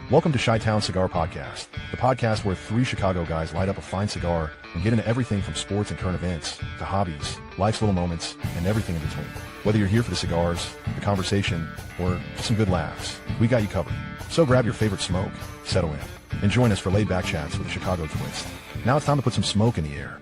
Welcome to Chi-Town Cigar Podcast, the podcast where three Chicago guys light up a fine cigar and get into everything from sports and current events to hobbies, life's little moments, and everything in between. Whether you're here for the cigars, the conversation, or just some good laughs, we got you covered. So grab your favorite smoke, settle in, and join us for laid-back chats with a Chicago twist. Now it's time to put some smoke in the air.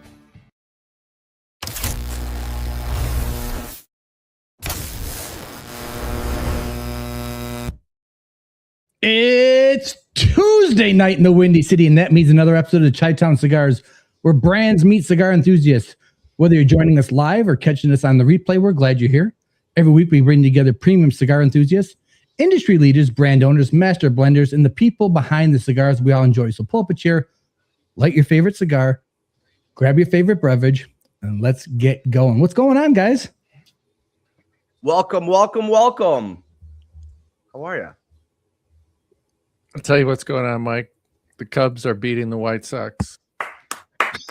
It's Tuesday night in the Windy City, and that means another episode of Chi-Town Cigars, where brands meet cigar enthusiasts. Whether you're joining us live or catching us on the replay, we're glad you're here. Every week, we bring together premium cigar enthusiasts, industry leaders, brand owners, master blenders, and the people behind the cigars we all enjoy. So pull up a chair, light your favorite cigar, grab your favorite beverage, and let's get going. What's going on, guys? Welcome, welcome, welcome. How are you? I'll tell you what's going on, Mike. The Cubs are beating the White Sox.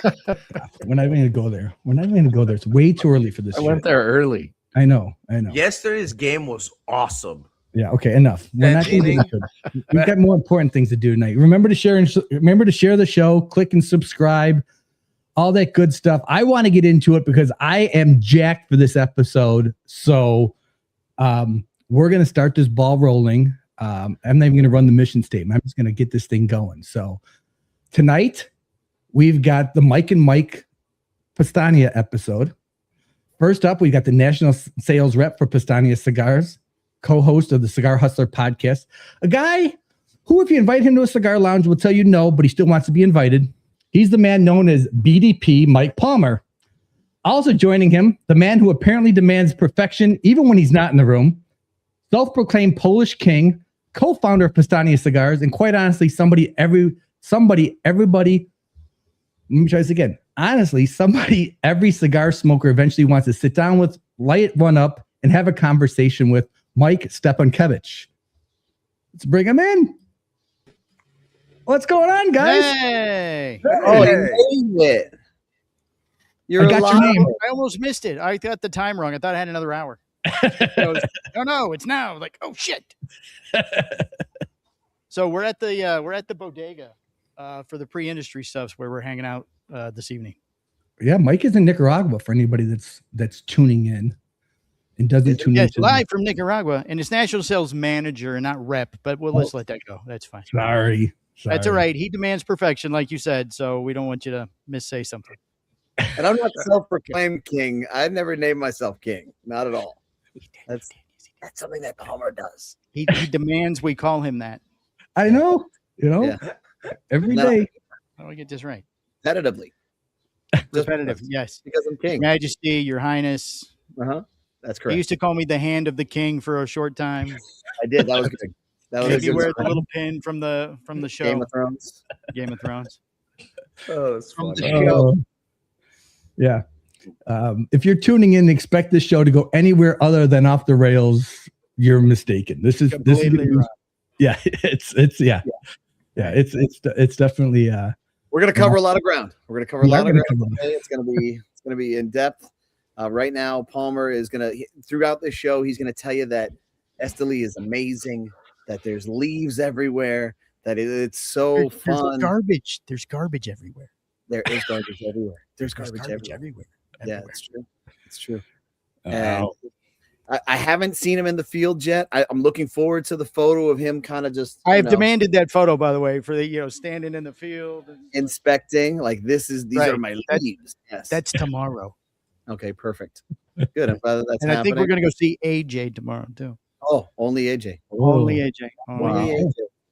We're not even going to go there. We're not even going to go there. It's way too early for this. I went there early. I know. Yesterday's game was awesome. Yeah. Okay. Enough. We're not going to. We've got more important things to do tonight. Remember to share the show. Click and subscribe. All that good stuff. I want to get into it because I am jacked for this episode. So, we're going to start this ball rolling. I'm not even going to run the mission statement. I'm just going to get this thing going. So tonight we've got the Mike and Mike Powstanie episode. First up, we got the national sales rep for Powstanie Cigars, co-host of the Cigar Hustler podcast, a guy who, if you invite him to a cigar lounge, will tell you no, but he still wants to be invited. He's the man known as BDP Mike Palmer. Also joining him, the man who apparently demands perfection even when he's not in the room, self-proclaimed Polish king, co-founder of Powstanie Cigars, and quite honestly, every cigar smoker eventually wants to sit down with, light one up, and have a conversation with Mike Szczepankiewicz. Let's bring him in. What's going on, guys? Hey! Oh, you made it. I got your name. I almost missed it. I got the time wrong. I thought I had another hour. No, it's now. Like, oh shit. So we're at the bodega for the pre-industry stuffs where we're hanging out this evening. Yeah, Mike is in Nicaragua for anybody that's tuning in and doesn't tune in. Yes, live from Nicaragua, and it's national sales manager and not rep, but let's let that go. That's fine. Sorry. That's all right. He demands perfection, like you said, so we don't want you to missay something. And I'm not self-proclaimed king. I've never named myself king. Not at all. That's something that Palmer does. He demands we call him that. I know. Every day. How do I get this right? Repetitively. Repetitive, yes. Because I'm king. Majesty, Your Highness. That's correct. He used to call me the hand of the king for a short time. I did. That was good. That was Maybe wear the little pin from the show. Game of Thrones. Game of Thrones. Oh, that's funny. Yeah. If you're tuning in, expect this show to go anywhere other than off the rails. You're mistaken. This is wrong. Yeah. It's definitely. We're gonna cover a lot of ground. We're gonna cover a lot of ground today. It's gonna be in depth. Right now, Palmer is throughout this show. He's gonna tell you that Esteli is amazing. That there's leaves everywhere. That it's so fun. There's garbage everywhere. There is garbage everywhere. There's garbage everywhere. Yeah, it's true. It's true. And I haven't seen him in the field yet. I'm looking forward to the photo of him kind of just. I have demanded that photo, by the way, for the standing in the field, inspecting. Like these are my leaves. Yes, that's tomorrow. Okay, perfect. Good. I'm glad that's and happening. I think we're gonna go see AJ tomorrow too. Oh, only AJ. Only AJ.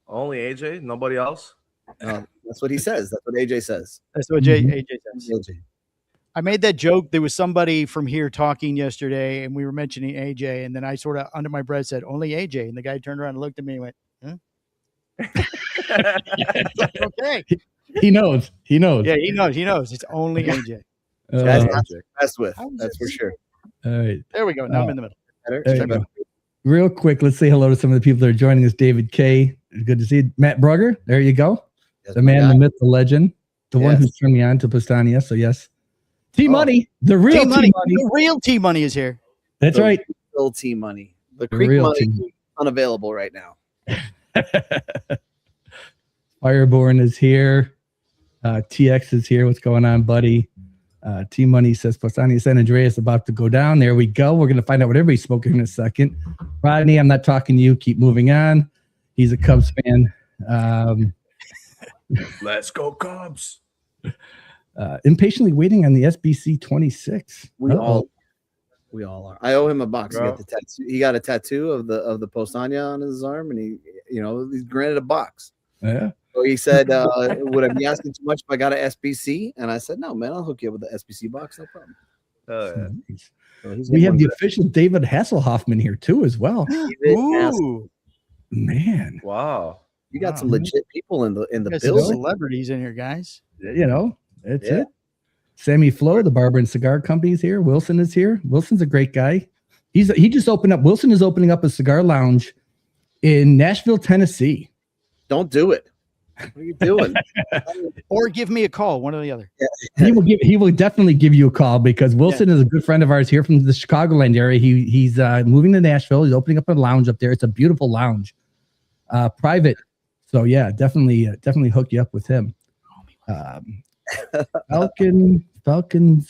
Only AJ. Nobody else. That's what he says. That's what AJ says. That's what AJ says. AJ. I made that joke. There was somebody from here talking yesterday, and we were mentioning AJ, and then I sort of under my breath said, "Only AJ," and the guy turned around and looked at me and went, "Huh?" Okay. He knows. Yeah, he knows. It's only AJ. That's not to mess with. That's for sure. All right. There we go. Now I'm in the middle. There you go. Real quick, let's say hello to some of the people that are joining us. David K. Good to see you. Matt Brugger. There you go. Yes, the man, the myth, the legend. The one who turned me on to Powstanie. So yes. T-Money. The real T-Money. The real T-Money is here. That's right. Real T-Money. The Creek money is unavailable right now. Fireborn is here. TX is here. What's going on, buddy? T Money says Powstanie San Andreas about to go down. There we go. We're going to find out what everybody's smoking in a second. Rodney, I'm not talking to you. Keep moving on. He's a Cubs fan. Let's go Cubs. Impatiently waiting on the SBC 26. We all are. I owe him a box. Bro. He got a tattoo of the Powstanie on his arm, and he's granted a box. Yeah. So he said, "Would I be asking too much if I got an SBC?" And I said, "No, man, I'll hook you up with the SBC box, no problem." Nice. So he's We got have one the of official David Hasselhoffman here too, as well. Ooh, Man, Wow. You got some legit people in the got some building. celebrities in here, guys. That's it. Sammy Flo, the Barber and Cigar Company, is here. Wilson is here. Wilson's a great guy. He just opened up. Wilson is opening up a cigar lounge in Nashville, Tennessee. Don't do it. What are you doing? Or give me a call, one or the other. He will definitely give you a call because Wilson is a good friend of ours here from the Chicagoland area. He's moving to Nashville. He's opening up a lounge up there. It's a beautiful lounge, private. So yeah, definitely hook you up with him. Falcon's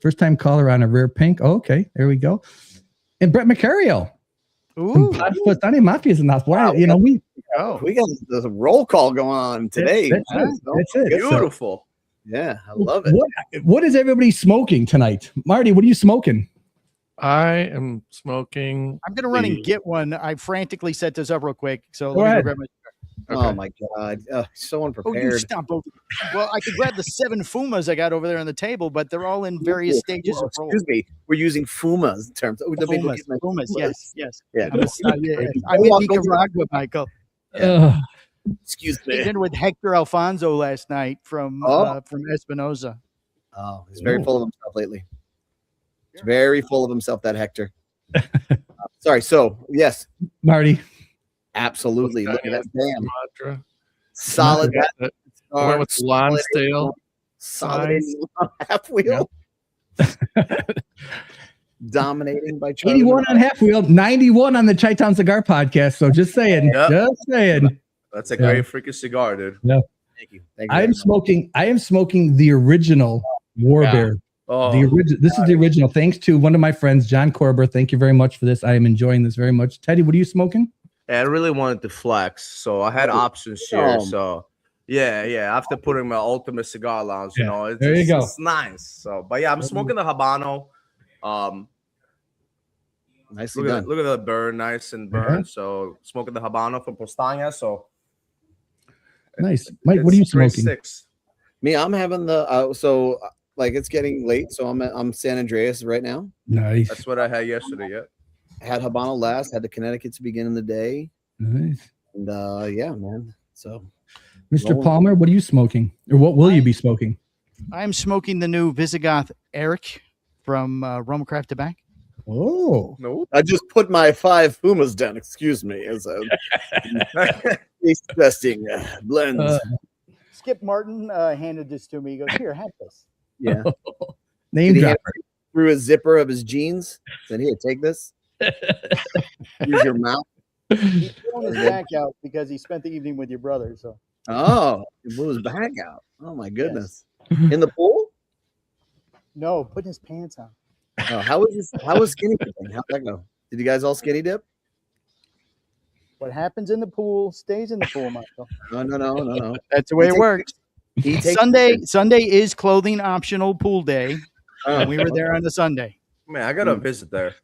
first time caller on a rare pink. Oh, okay, there we go. And Brett Macario. Ooh, Powstanie Mafia is in the house. Wow, we We got the roll call going on today. That's it. Beautiful. Yeah, I love it. What is everybody smoking tonight? Marty, what are you smoking? I am smoking. I'm gonna run and get one. I frantically set this up real quick. So Go let me ahead. go grab my. Oh my god, so Oh, you unprepared. stop both. Well, I could grab the 7 Fumas I got over there on the table, but they're all in various stages of roll. Excuse me, we're using Fumas in terms. Let me go get my Fumas, yes. Yeah. I'm in Nicaragua, Michael. Excuse I me. in with Hector Alfonso last night from Espinosa. Oh, he's very full of himself lately. He's very full of himself, that Hector. Sorry. So yes, Marty. absolutely. Look at that. Damn. Mantra. Solid. I went with Lonsdale. Solid half wheel. Dominating by Charlie 81 on half wheel, 91 on the Chi-Town Cigar Podcast. So just saying, That's a great freaking cigar, dude. Thank you. I am smoking the original War Bear. Oh, This is the original. Thanks to one of my friends, John Korber. Thank you very much for this. I am enjoying this very much. Teddy, what are you smoking? I really wanted to flex, so I had options here. So yeah. After putting my ultimate cigar lounge, there you go. It's nice. So, but yeah, I'm smoking the Habano. Nicely Look done. at the burn, nice and burn. So smoking the Habano from Powstanie. So Nice, Mike. What are you grade smoking? 6. Me, I'm having the it's getting late, so I'm San Andreas right now. Nice, That's what I had yesterday. Yeah. Had Habano last, had the Connecticut to begin in the day, nice. and yeah, man. So, Mr. Palmer, what are you smoking, or what will you be smoking? I'm smoking the new Visigoth Eric from Rumcraft Tobacco. Oh, No. I just put my 5 Pumas down. Excuse me, as a taste testing blends. Skip Martin handed this to me. He goes, "Here, have this." Yeah, name Did he drop. through a zipper of his jeans. Said, "Here, take this. Use your mouth." He's throwing his back out because he spent the evening with your brother. So Oh, he blew his back out. Oh my goodness! In the pool? no, putting his pants on. Oh, how was skinny dipping? How'd that go? Did you guys all skinny dip? What happens in the pool stays in the pool, Michael. No. That's the way He it takes- works. He takes Sunday is clothing optional pool day. Oh, We were there on the Sunday. Man, I got a visit there.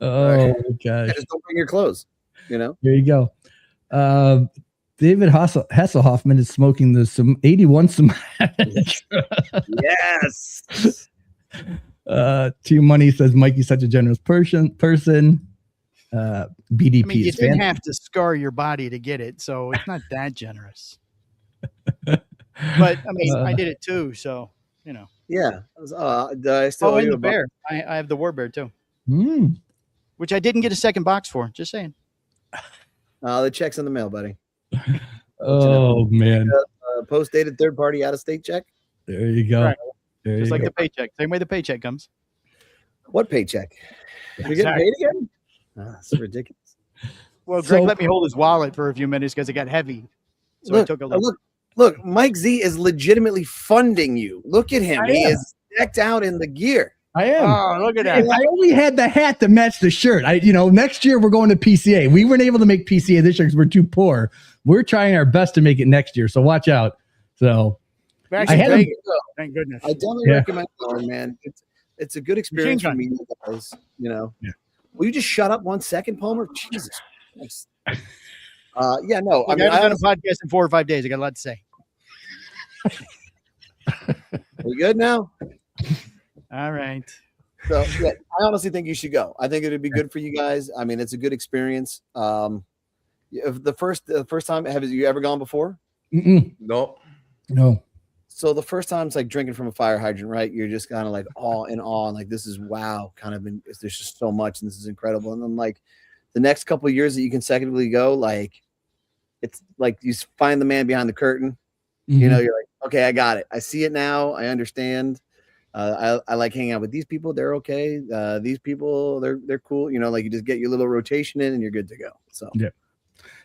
Oh gosh, just don't bring your clothes. You know. here you go. David Hasselhoffman is smoking the 81 Somatic. Yes. T Money says Mikey's such a generous person. BDP I mean, you is didn't fan. have to scar your body to get it, so it's not that generous. But I mean, I did it too, so Yeah. Did I still owe and you the a buck? bear. I have the war bear too, Mm. which I didn't get a second box for. Just saying. The check's in the mail, buddy. Oh man, Post dated third party out of state check. there you go. Right. There Just you like go. the paycheck. Same way the paycheck comes. What paycheck? You're getting Exactly. paid again? That's ridiculous. Well, Greg So- let me hold his wallet for a few minutes because it got heavy. So I took a look. Look, Mike Z is legitimately funding you. Look at him. He is decked out in the gear. I am. Oh, look at that. If I only had the hat to match the shirt, next year we're going to PCA. We weren't able to make PCA this year because we're too poor. We're trying our best to make it next year. So watch out. So Actually, thank goodness. I definitely recommend going, man. It's a good experience for me, guys. Yeah. Will you just shut up 1 second, Palmer? Jesus Christ. I haven't done a podcast in 4 or 5 days. I got a lot to say. We good now? All right. So I honestly think you should go. I think it would be good for you guys. I mean, it's a good experience. If the first time, have you ever gone before? No. So the first time it's like drinking from a fire hydrant, right? You're just kind of like awe and like, this is wow, there's just so much and this is incredible. And then like the next couple of years that you consecutively go, like it's like you find the man behind the curtain. Mm-hmm. You're like, okay, I got it. I see it now. I understand. I like hanging out with these people. They're okay. These people, they're cool. Like you just get your little rotation in and you're good to go. So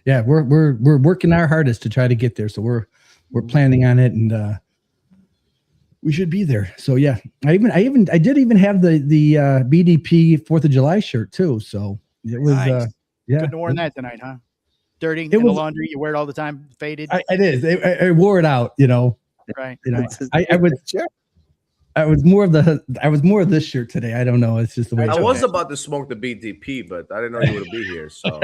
yeah, we're working our hardest to try to get there. So we're planning on it, and we should be there. So yeah, I did even have the BDP 4th of July shirt too. So it was nice. Yeah. Couldn't have worn that tonight, huh? Dirty in the laundry. You wear it all the time. Faded. It is. I wore it out. Right. I was more of this shirt today. I don't know. It's just the way. I was about to smoke the BDP, but I didn't know you would be here. So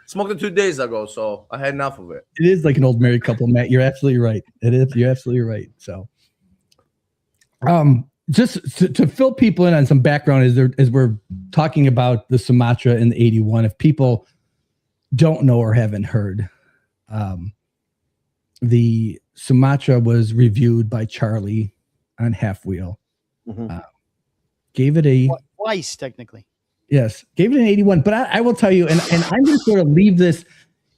smoked it 2 days ago, so I had enough of it. It is like an old married couple, Matt. You're absolutely right. It is. You're absolutely right. So, just to fill people in on some background, as we're talking about the Sumatra in the 81, if people don't know or haven't heard, the Sumatra was reviewed by Charlie on Half Wheel. Mm-hmm. Gave it twice technically. Yes, gave it an 81. But I will tell you, and I'm going to sort of leave this.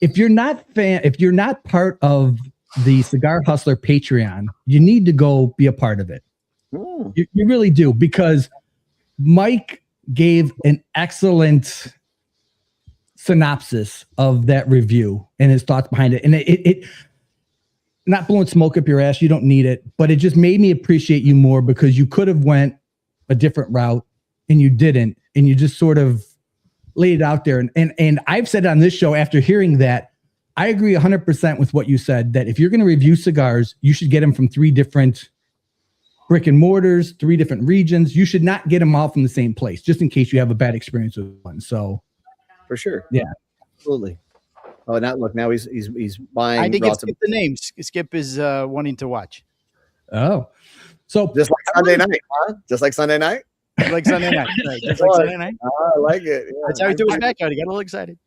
If you're not part of the Cigar Hustler Patreon, you need to go be a part of it. You really do, because Mike gave an excellent synopsis of that review and his thoughts behind it. And it not blowing smoke up your ass, you don't need it, but it just made me appreciate you more, because you could have went a different route and you didn't, and you just sort of laid it out there. And I've said on this show, after hearing that, I agree 100% with what you said, that if you're going to review cigars, you should get them from 3 different brick and mortars, 3 different regions. You should not get them all from the same place, just in case you have a bad experience with one. So for sure. Yeah, absolutely. Oh, now he's buying. I think it's the name. Skip is wanting to watch. Oh, so just like Sunday night, huh? Just like Sunday night. Like Sunday night. Right. Just like Sunday night. I like it. Yeah. That's how he threw his back out. He got a little excited.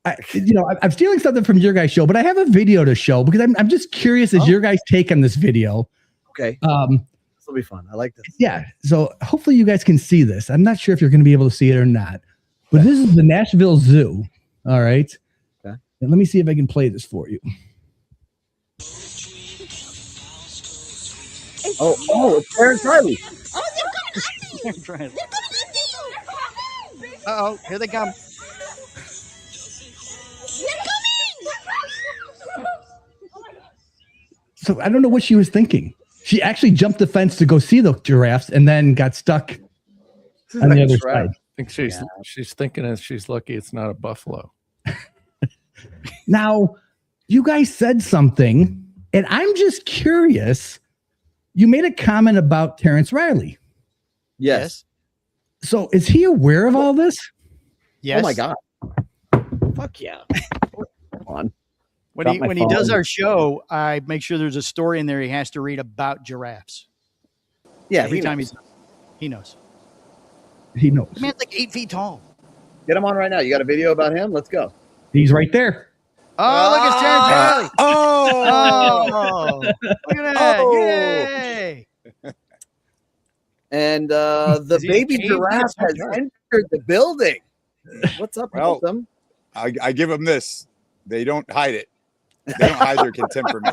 I'm stealing something from your guys' show, but I have a video to show, because I'm just curious as your guys' take on this video. Okay. This will be fun. I like this. Yeah. So hopefully you guys can see this. I'm not sure if you're going to be able to see it or not, but this is the Nashville Zoo. All right. Okay. And let me see if I can play this for you. Oh, it's Terrence Riley. Uh-oh, here they come. So I don't know what she was thinking. She actually jumped the fence to go see the giraffes and then got stuck on the other side. I think she's thinking as she's lucky it's not a buffalo. Now, you guys said something, and I'm just curious. You made a comment about Terrence Riley. Yes. So is he aware of all this? Yes. Oh my God. Fuck yeah. Come on. When he does our show, I make sure there's a story in there he has to read about giraffes. Yeah. Every time he knows. He knows. The man's like 8 feet tall. Get him on right now. You got a video about him? Let's go. He's right there. Oh, look, it's Terrence Riley. Oh. Look at that. Oh. Yay. And the baby giraffe has entered the building. What's up with them? I give them this. They don't hide it. They don't hide their contempt for me.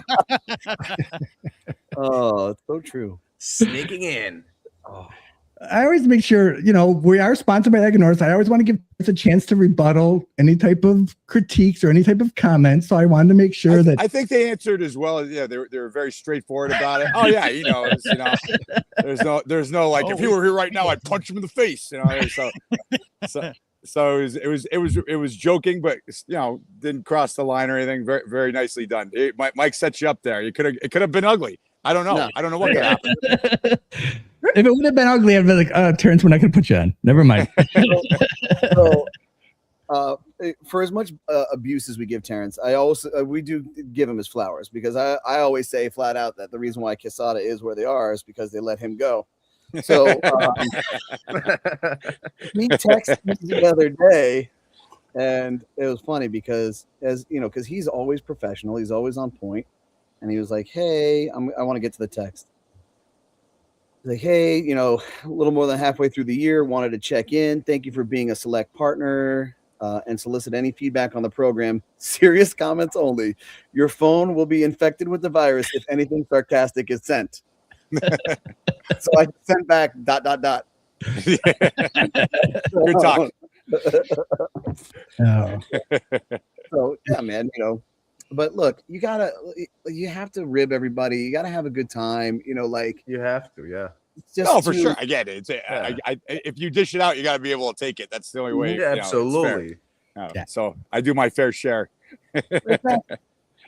Oh, it's so true. Sneaking in. Oh. I always make sure, we are sponsored by Aganorsa. I always want to give us a chance to rebuttal any type of critiques or any type of comments. So I wanted to make sure that I think they answered as well. Yeah, they were very straightforward about it. Oh yeah, there's no like if he were here right now, I'd punch him in the face. So it was joking, but didn't cross the line or anything. Very very nicely done. Mike set you up there. It could have been ugly. I don't know. No. I don't know what could happen. If it would have been ugly, I'd be like, Terrence, we're not going to put you on. Never mind. For as much abuse as we give Terrence, we do give him his flowers, because I always say flat out that the reason why Quesada is where they are is because they let him go. So he texted me the other day, and it was funny because because he's always professional, he's always on point, and he was like, "Hey, I want to get to the text." Like, hey, a little more than halfway through the year, wanted to check in. Thank you for being a select partner and solicit any feedback on the program. Serious comments only. Your phone will be infected with the virus if anything sarcastic is sent. So I sent back ... Good talk. So yeah, man, but look, you have to rib everybody. You gotta have a good time. Like you have to, yeah. For sure. I get it. If you dish it out, you got to be able to take it. That's the only way. Yeah, absolutely. So I do my fair share.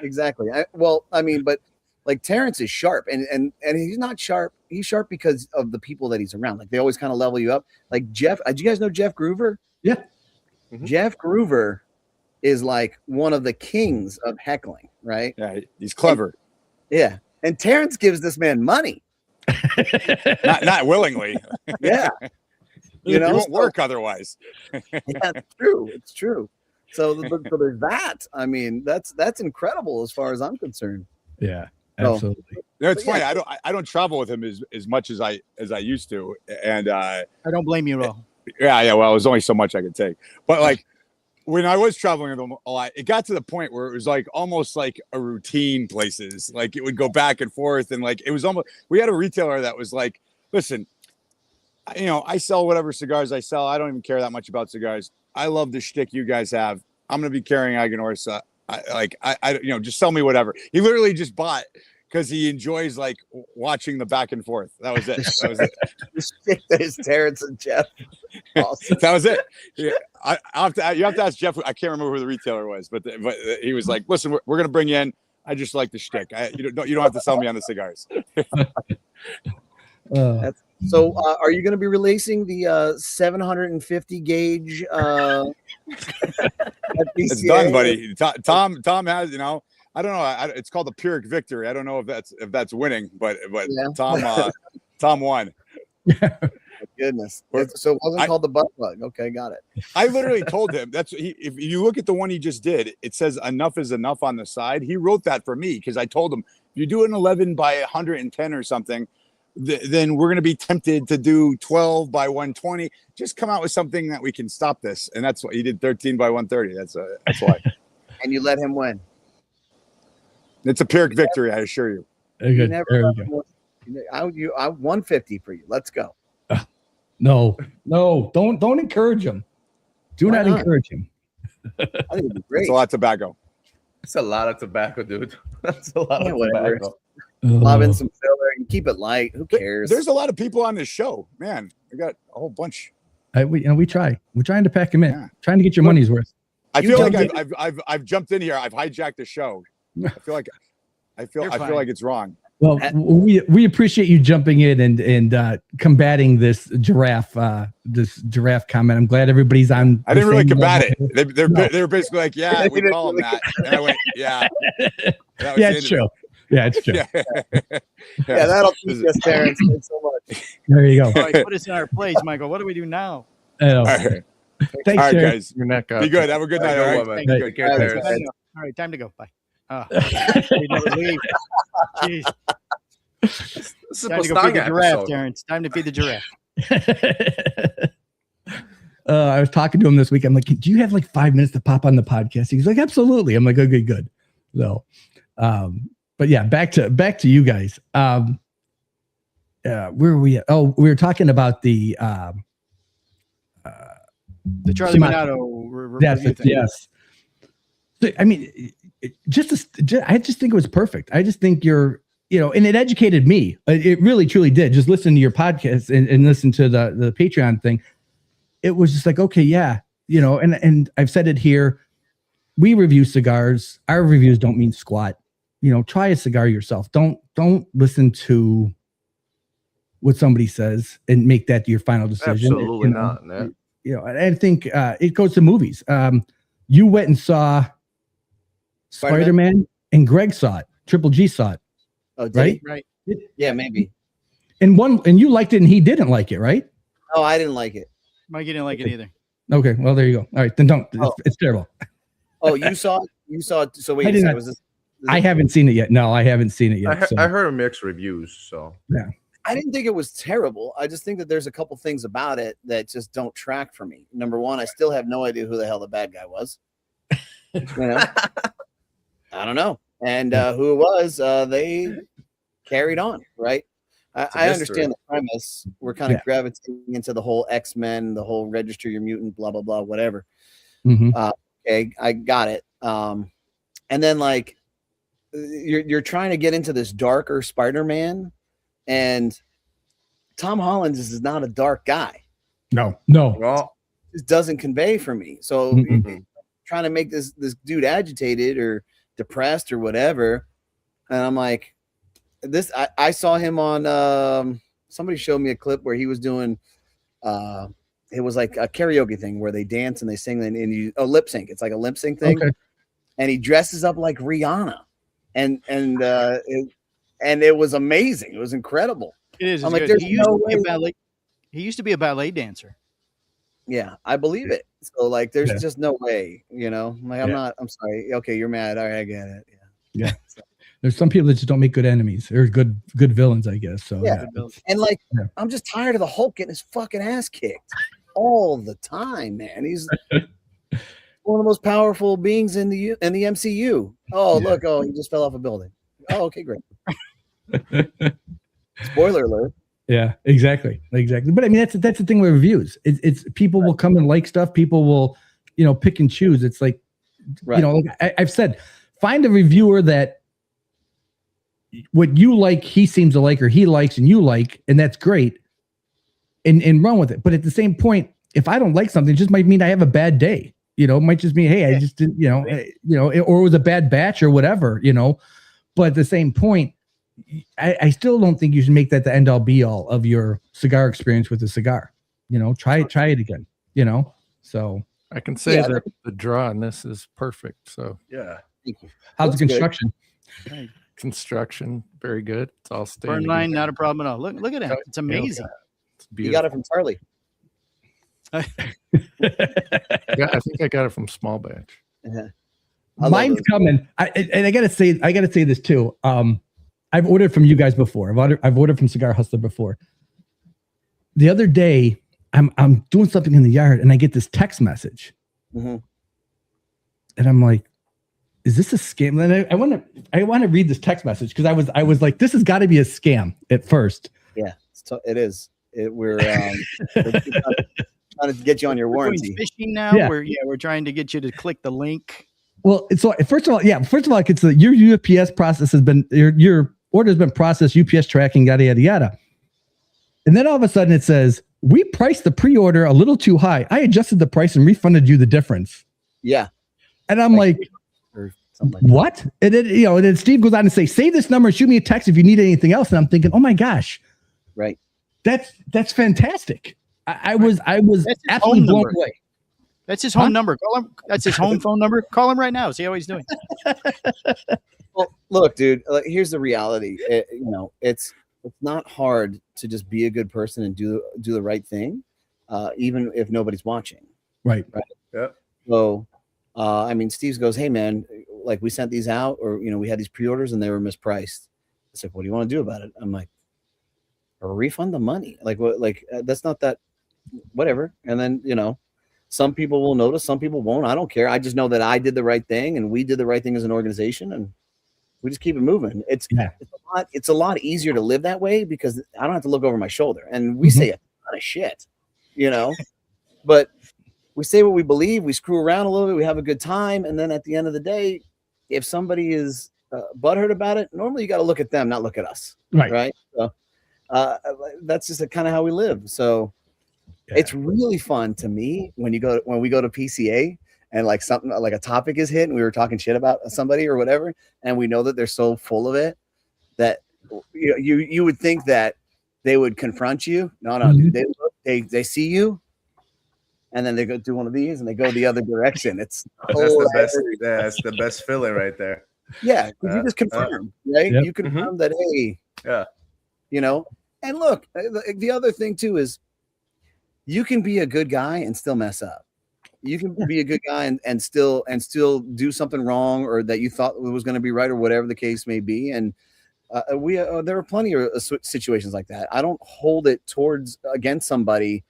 Exactly. But like Terrence is sharp, and he's not sharp. He's sharp because of the people that he's around. Like they always kind of level you up. Like Jeff. Do you guys know Jeff Groover? Yeah. Mm-hmm. Jeff Groover is like one of the kings of heckling, right? Yeah, he's clever. And Terrence gives this man money. not willingly. Yeah. It won't work otherwise. Yeah, it's true. So there's that. I mean, that's incredible as far as I'm concerned. Yeah, absolutely. It's funny. Yeah. I don't travel with him as much as I used to, and I don't blame you at all. Yeah. Well, it was only so much I could take, but like when I was traveling with him a lot, it got to the point where it was like almost like a routine places. Like it would go back and forth, and like it was almost. We had a retailer that was like, "Listen, I sell whatever cigars I sell. I don't even care that much about cigars. I love the shtick you guys have. I'm going to be carrying Aganorsa. I just sell me whatever." He literally just bought because he enjoys like watching the back and forth. That was it. The shtick that is Terrence and Jeff. Awesome. That was it. Yeah, you have to ask Jeff. I can't remember who the retailer was, but he was like, "Listen, we're going to bring you in. I just like the shtick. You don't have to sell me on the cigars." So are you going to be releasing the 750 gauge? It's done, buddy. Tom has, I don't know. It's called the Pyrrhic victory. I don't know if that's winning, but yeah. Tom won. Goodness. So it wasn't called the butt plug. Okay, got it. I literally told him if you look at the one he just did, it says enough is enough on the side. He wrote that for me because I told him if you do an 11 by 110 or something, then we're going to be tempted to do 12 by 120. Just come out with something that we can stop this. And that's what he did. 13 by 130. That's why. And you let him win. It's a Pyrrhic victory, I assure you. You never I 150 for you. Let's go. No, don't encourage him. Do not encourage him. I think it'd be great. It's a lot of tobacco. It's a lot of tobacco, dude. That's a lot of tobacco. Lob in some filler and keep it light. Who cares? There's a lot of people on this show, man. We got a whole bunch. We try. We're trying to pack them in. Trying to get your money's worth. I feel like I've jumped in here. I've hijacked the show. I feel like it's wrong. Well, we appreciate you jumping in and combating this giraffe comment. I'm glad everybody's on. I didn't really combat it. They were basically like, yeah, we call them that, and I went, yeah. Yeah, it's true. Yeah, it's true. Yeah, that'll teach us, Terrence. Thanks so much. There you go. All right, put us in our place, Michael. What do we do now? All right. Thanks, all right, guys. Your neck up. Be good. Have a good night. All right. Take care, Terrence. All right, time to go. Bye. We never leave. Jeez. This is Time to go feed the giraffe, Terrence. Time to feed the giraffe. I was talking to him this week. I'm like, do you have like 5 minutes to pop on the podcast? He's like, absolutely. I'm like, okay, good. So, but yeah, back to you guys. where were we at? Oh, we were talking about the Charlie Minato review thing. Yes. So, I mean, I just think it was perfect. I just think you're, and it educated me. It really, truly did. Just listen to your podcast and listen to the Patreon thing. It was just like, okay, yeah, and I've said it here. We review cigars. Our reviews don't mean squat. Try a cigar yourself. Don't listen to what somebody says and make that your final decision. Absolutely not. Man. I think it goes to movies. You went and saw Spider-Man, and Greg saw it. Triple G saw it. Oh, did right? he? Right. Yeah, maybe. And you liked it, and he didn't like it, right? Oh, I didn't like it. Mike didn't like it either. Okay, well there you go. All right, then don't. It's terrible. Oh, you saw it? You saw it. So wait, I didn't. I haven't seen it yet. No, I haven't seen it yet. I heard mixed reviews. So yeah. I didn't think it was terrible. I just think that there's a couple things about it that just don't track for me. Number one, I still have no idea who the hell the bad guy was. I don't know. And who it was, they carried on, right? I understand the premise. We're kind of gravitating into the whole X-Men, the whole register your mutant, blah, blah, blah, whatever. Mm-hmm. Okay, I got it. And then like you're trying to get into this darker Spider-Man, and Tom Holland is not a dark guy. No. Well, it doesn't convey for me. So trying to make this dude agitated or depressed or whatever, and I'm like, this. I saw him on. Somebody showed me a clip where he was doing. It was like a karaoke thing where they dance and they sing and you lip sync. It's like a lip sync thing, and he dresses up like Rihanna, and it was amazing. It was incredible. It is. I'm like, he used to be a ballet dancer. Yeah, I believe it. So like, there's just no way, like, I'm sorry. Okay. You're mad. All right. I get it. Yeah. So. There's some people that just don't make good enemies or good villains, I guess. So yeah. And like, I'm just tired of the Hulk getting his fucking ass kicked all the time, man. He's one of the most powerful beings in the MCU. Oh, look. Oh, he just fell off a building. Oh, okay, great. Spoiler alert. Yeah, exactly. But I mean, that's the thing with reviews. It's people will come and like stuff. People will, pick and choose. It's like, like I've said, find a reviewer that what you like, he seems to like, or he likes and you like, and that's great. And run with it. But at the same point, if I don't like something, it just might mean I have a bad day. It might just mean, hey, I just didn't, or it was a bad batch or whatever, But at the same point, I still don't think you should make that the end all be all of your cigar experience with a cigar. Try it again. So I can say that the draw on this is perfect. So yeah. How's the construction? Good. Construction, very good. It's all standing. Burn line, not a problem at all. Look at that. It's amazing. It's beautiful. You got it from Charlie. I think I got it from Small Batch. Mine's coming. I gotta say this too. I've ordered from you guys before. I've ordered from Cigar Hustler before. The other day, I'm doing something in the yard and I get this text message, and I'm like, "Is this a scam?" And I want to read this text message because I was like, "This has got to be a scam" at first. Yeah, it is. We're trying to get you on your warranty. Fishing now. Yeah. We're trying to get you to click the link. Well, so first of all, it's your UPS process has been your order has been processed, UPS tracking, yada yada yada, and then all of a sudden it says we priced the pre-order a little too high. I adjusted the price and refunded you the difference. Yeah, and I'm like what? And then and then Steve goes on to say, save this number and shoot me a text if you need anything else. And I'm thinking, oh my gosh, right? That's fantastic. I was absolutely blown away. That's his home number. Call him. That's his home phone number. Call him right now. See how he's doing. Well, look, dude. Here's the reality. It's not hard to just be a good person and do the right thing, even if nobody's watching. Right. Yeah. So, Steve goes, "Hey, man, like we sent these out, or we had these pre-orders and they were mispriced." It's like, "What do you want to do about it?" I'm like, "Or refund the money." Like what? Like that's not that. Whatever. And then some people will notice, some people won't. I don't care. I just know that I did the right thing and we did the right thing as an organization, and We just keep it moving. It's a lot easier to live that way because I don't have to look over my shoulder. And we say a lot of shit, but we say what we believe. We screw around a little bit. We have a good time, and then at the end of the day, if somebody is butthurt about it, normally you got to look at them, not look at us. Right. So that's just kind of how we live. So it's really fun to me when we go to PCA and like something like a topic is hit and we were talking shit about somebody or whatever, and we know that they're so full of it that you would think that they would confront you. No, dude. They see you, and then they go do one of these and they go the other direction. That's the best. Yeah, that's the best feeling right there. Yeah, you just confirm, right? Yep. You confirm that, hey, and look, the other thing too is you can be a good guy and still mess up. You can be a good guy and still do something wrong or that you thought was going to be right or whatever the case may be. And there are plenty of situations like that. I don't hold it against somebody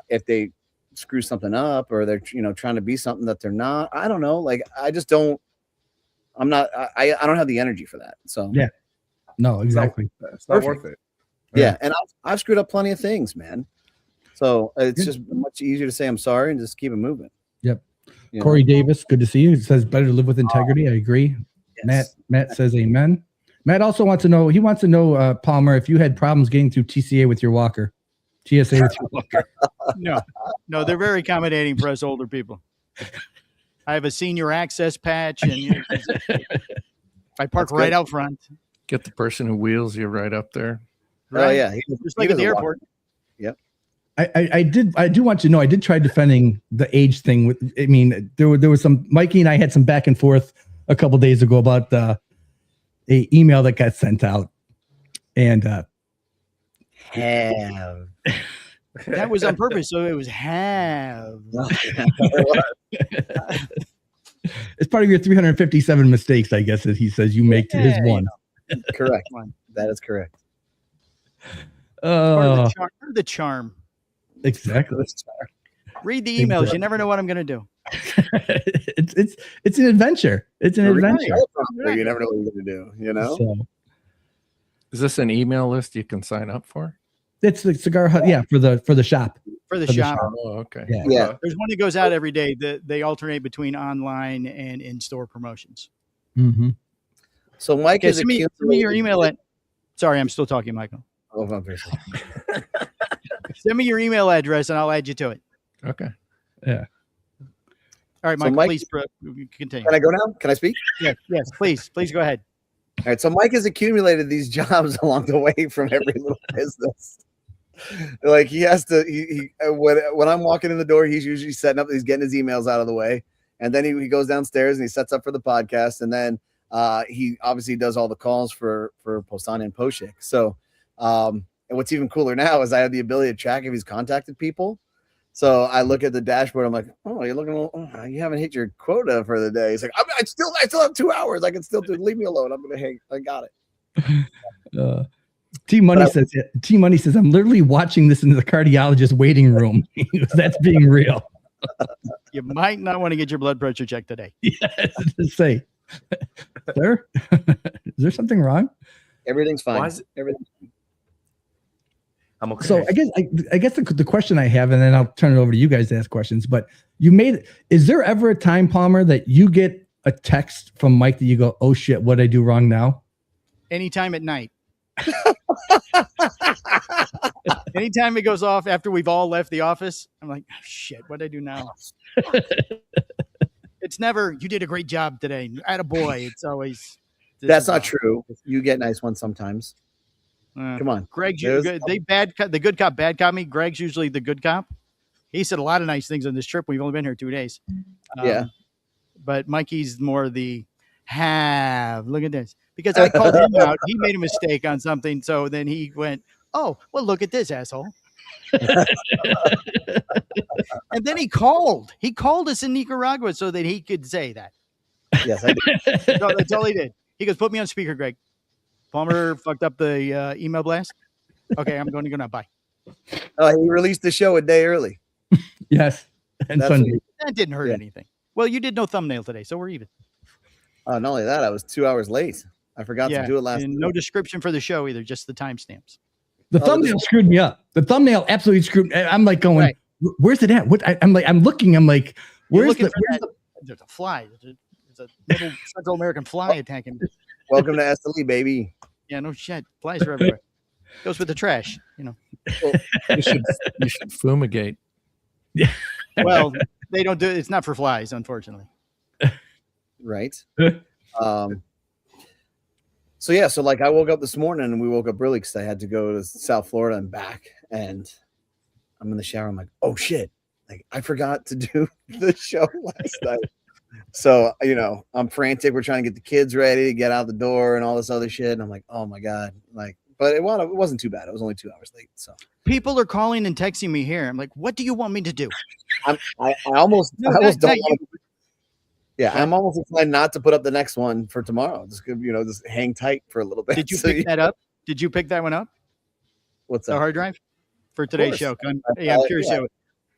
if they screw something up or they're trying to be something that they're not. I don't know. Like I just don't. I don't have the energy for that. So yeah, no, exactly. It's not worth it. Yeah, and I've screwed up plenty of things, man. So it's just much easier to say I'm sorry and just keep it moving. Yep. Corey Davis, good to see you. He says better to live with integrity. I agree. Yes. Matt says amen. Matt also wants to know, Palmer, if you had problems getting through TSA with your walker. No, they're very accommodating for us older people. I have a senior access patch, and I park right out front. Get the person who wheels you right up there. Right? Oh yeah, just like at the airport. Yep. I do want you to know I did try defending the age thing. There was some Mikey and I had some back and forth a couple days ago about a email that got sent out, and have. That was on purpose, so it was have. It's part of your 357 mistakes, I guess, that he says you make to his one. Correct. That is correct. Part of the charm. Exactly. Read the emails. Exactly. You never know what I'm going to do. It's an adventure. It's an adventure. You never know what you're going to do. So, is this an email list you can sign up for? It's the cigar hut, for the shop. For the shop. Oh, okay. Yeah. There's one that goes out every day. They alternate between online and in-store promotions. Mm-hmm. So, Mike, send me your email. Sorry, I'm still talking, Michael. Oh, I'm very sorry. Send me your email address, and I'll add you to it. Okay. Yeah. All right, Mike, please continue. Can I go now? Can I speak? Yes, please go ahead. All right, so Mike has accumulated these jobs along the way from every little business. Like he has to. When I'm walking in the door, he's usually setting up. He's getting his emails out of the way, and then he goes downstairs and he sets up for the podcast, and then he obviously does all the calls for Powstanie and Poshik. So, and what's even cooler now is I have the ability to track if he's contacted people. So I look at the dashboard. I'm like, oh, you're looking. You haven't hit your quota for the day. He's like, I still have 2 hours. I can still do. Leave me alone. I'm gonna hang. I got it. T Money says, I'm literally watching this in the cardiologist waiting room. That's being real. You might not want to get your blood pressure checked today. Yes, say, sir, is there something wrong? Everything's fine. Everything's fine. I'm okay. So I guess the question I have, and then I'll turn it over to you guys to ask questions. But is there ever a time, Palmer, that you get a text from Mike that you go, oh shit, what did I do wrong now? Anytime at night. Anytime it goes off after we've all left the office, I'm like, oh, shit, what did I do now? It's never, you did a great job today. Attaboy. It's always. That's not true. You get nice ones sometimes. Come on. Greg's the good cop, bad cop me. Greg's usually the good cop. He said a lot of nice things on this trip. We've only been here 2 days. But Mikey's more the have. Look at this. Because I called him out. He made a mistake on something. So then he went, oh, well, look at this, asshole. And then he called. He called us in Nicaragua so that he could say that. Yes, I did. No, that's all he did. He goes, put me on speaker, Greg. Palmer fucked up the email blast. Okay, I'm going to go now. Bye. He released the show a day early. Yes. And Sunday. That didn't hurt anything. Well, you did no thumbnail today, so we're even. Not only that, I was 2 hours late. I forgot to do it last. And no description for the show either, just the timestamps. The thumbnail screwed me up. The thumbnail absolutely screwed. I'm like going, where's it at? What? I'm looking. I'm like, where's the? There's a fly. There's a little Central American fly attacking. Welcome to Esteli, baby. Yeah, no shit. Flies are everywhere. Goes with the trash, you know. You should fumigate. Yeah. Well, they don't do it. It's not for flies, unfortunately. Right. So yeah, so like I woke up this morning and we woke up early because I had to go to South Florida and back, and I'm in the shower. I'm like, oh shit, like I forgot to do the show last night. So I'm frantic. We're trying to get the kids ready to get out the door and all this other shit. And I'm like, oh my god, like, but it wasn't too bad. It was only 2 hours late. So people are calling and texting me here. I'm like, what do you want me to do? I almost don't want to. Yeah, I'm almost inclined not to put up the next one for tomorrow. Just just hang tight for a little bit. Did you pick that up? Did you pick that one up? What's that? The hard drive for today's show? I'm curious. Yeah.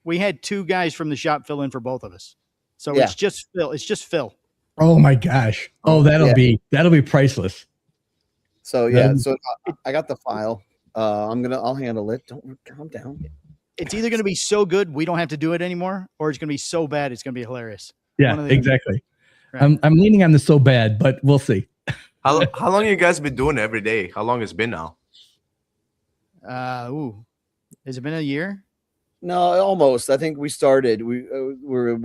We had 2 guys from the shop fill in for both of us, so it's just Phil. It's just Phil. Oh my gosh! Oh, that'll be priceless. So so I got the file. I'll handle it. Don't calm down. It's either going to be so good we don't have to do it anymore, or it's going to be so bad it's going to be hilarious. Yeah, exactly. Right. I'm leaning on the so bad, but we'll see. How long you guys been doing it every day? How long it's been now? Has it been a year? No, almost. I think we started. We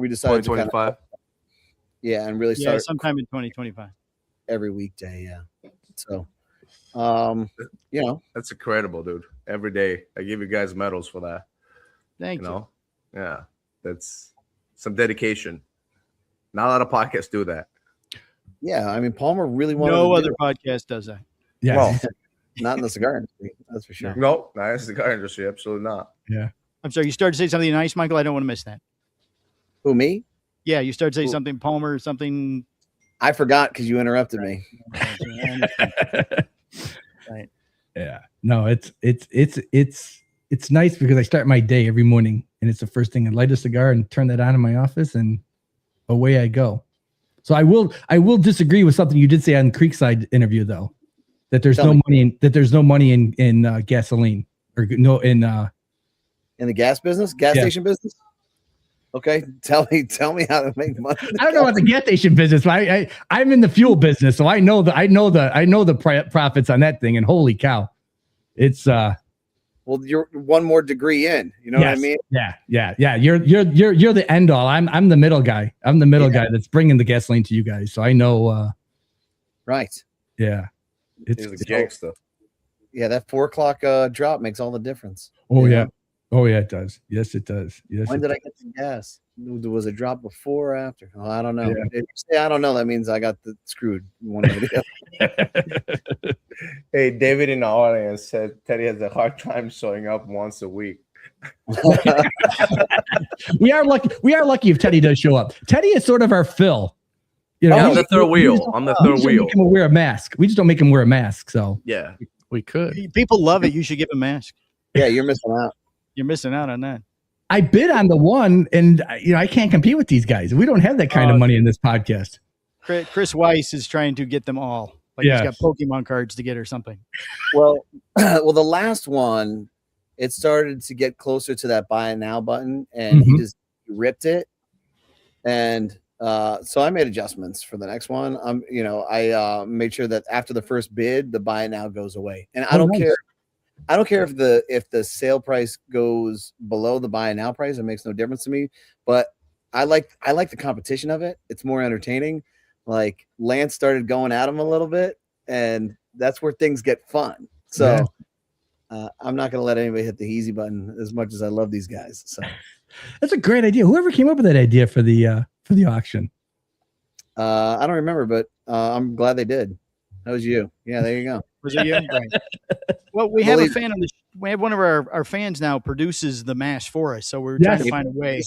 decided 2025. And really start sometime in 2025. Every weekday. Yeah. So, that's incredible, dude. Every day, I give you guys medals for that. Thank you. Yeah, that's some dedication. Not a lot of podcasts do that. Yeah, I mean, Palmer really wanted. No other podcast does that. Yeah, well, not in the cigar industry, that's for sure. No, not in the cigar industry, absolutely not. Yeah. I'm sorry. You started to say something nice, Michael. I don't want to miss that. Who, me? Yeah, you started to say something, Palmer, something. I forgot because you interrupted me. Right. Yeah. No, it's nice because I start my day every morning, and it's the first thing. I light a cigar and turn that on in my office, and away I go. So I will disagree with something you did say on the Creekside interview, though, that there's no money in gasoline or no in the gas business, station business. Okay, tell me how to make money. I don't know about the gas station business, but I'm in the fuel business, so I know the profits on that thing. And holy cow, it's well, you're one more degree in. You know what I mean? Yeah. You're the end all. I'm the middle guy. I'm the middle guy that's bringing the gasoline to you guys. So I know. Right. Yeah. It's a gangster. Yeah, that 4 o'clock drop makes all the difference. Oh yeah. Oh yeah, it does. Yes, it does. Yes. When did I get the gas? Was it drop before or after? Oh, I don't know. Yeah. If you say I don't know, that means I got screwed one way or the other. Hey, David in the audience said Teddy has a hard time showing up once a week. We are lucky if Teddy does show up. Teddy is sort of our Phil. I'm the third wheel. I'm the third wheel. Make him wear a mask. We just don't make him wear a mask. So yeah, we could. People love it. You should give a mask. Yeah, you're missing out. You're missing out on that. I bid on the one, and I can't compete with these guys. We don't have that kind of money in this podcast. Chris Weiss is trying to get them all. Like he's got Pokemon cards to get or something. Well, the last one, it started to get closer to that buy it now button, and he just ripped it. And so I made adjustments for the next one. I made sure that after the first bid, the buy it now goes away, and I don't care. I don't care if the sale price goes below the buy now price. It makes no difference to me. But I like the competition of it. It's more entertaining. Like Lance started going at him a little bit, and that's where things get fun. So I'm not going to let anybody hit the easy button as much as I love these guys. So that's a great idea. Whoever came up with that idea for the auction? I don't remember, but I'm glad they did. That was you. Yeah, there you go. Was it you? Right. Well, we have a fan on the. We have one of our fans now produces the mash for us, so we're trying to find a way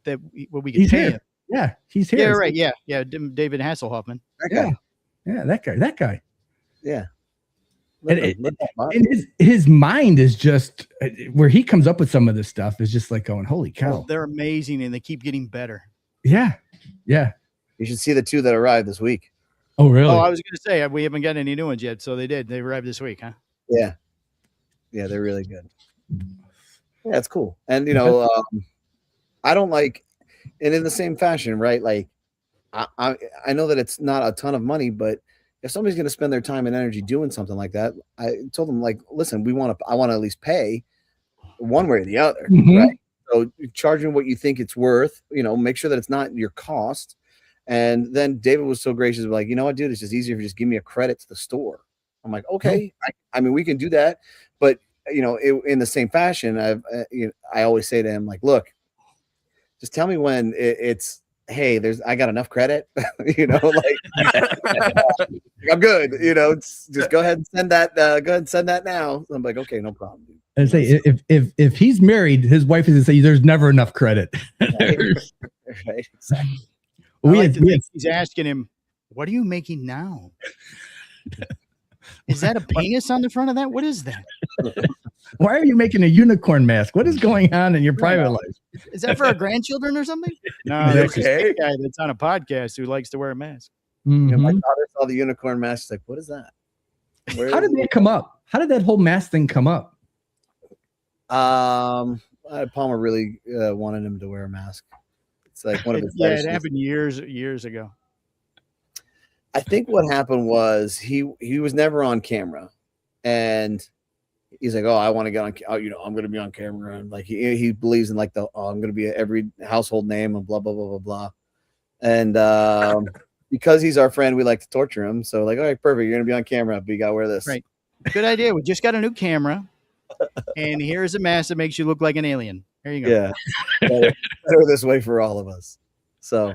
that we can pay him. Yeah, he's here. Yeah, right. Yeah. David Hasselhoffman. That guy. Yeah. And his mind is just where he comes up with some of this stuff is just like going, holy cow. Well, they're amazing and they keep getting better. Yeah. You should see the 2 that arrived this week. Oh, really? Oh, I was going to say we haven't got any new ones yet, so they did. They arrived this week, huh? Yeah, they're really good. Yeah, it's cool. And I don't like, and in the same fashion, right? Like, I know that it's not a ton of money, but if somebody's going to spend their time and energy doing something like that, I told them, like, listen, I want to at least pay one way or the other, right? So charging what you think it's worth, make sure that it's not your cost. And then David was so gracious, like, you know what, dude, it's just easier if you just give me a credit to the store. I'm like, okay, I mean, we can do that, but in the same fashion, I always say to him, like, look, just tell me when it's, hey, I got enough credit, like I'm good, just go ahead and send that. Go ahead and send that now. I'm like, okay, no problem, dude. I say if he's married, his wife is to say there's never enough credit. Right, exactly. He's asking him, "What are you making now? Is that a penis on the front of that? What is that? Why are you making a unicorn mask? What is going on in your private life? Is that for our grandchildren or something?" No, there's this guy that's on a podcast who likes to wear a mask. My daughter saw the unicorn mask. She's like, what is that? How did that come up? How did that whole mask thing come up? Palmer really wanted him to wear a mask. It's like one of his. Yeah, it happened years ago. I think what happened was he was never on camera, and he's like, "Oh, I want to get on. I'm going to be on camera." And like he believes in like I'm going to be every household name and blah blah blah blah blah. And because he's our friend, we like to torture him. So like, all right, perfect. You're going to be on camera, but you got to wear this. Right. Good idea. We just got a new camera, and here's a mask that makes you look like an alien. There you go. Yeah, better this way for all of us. So,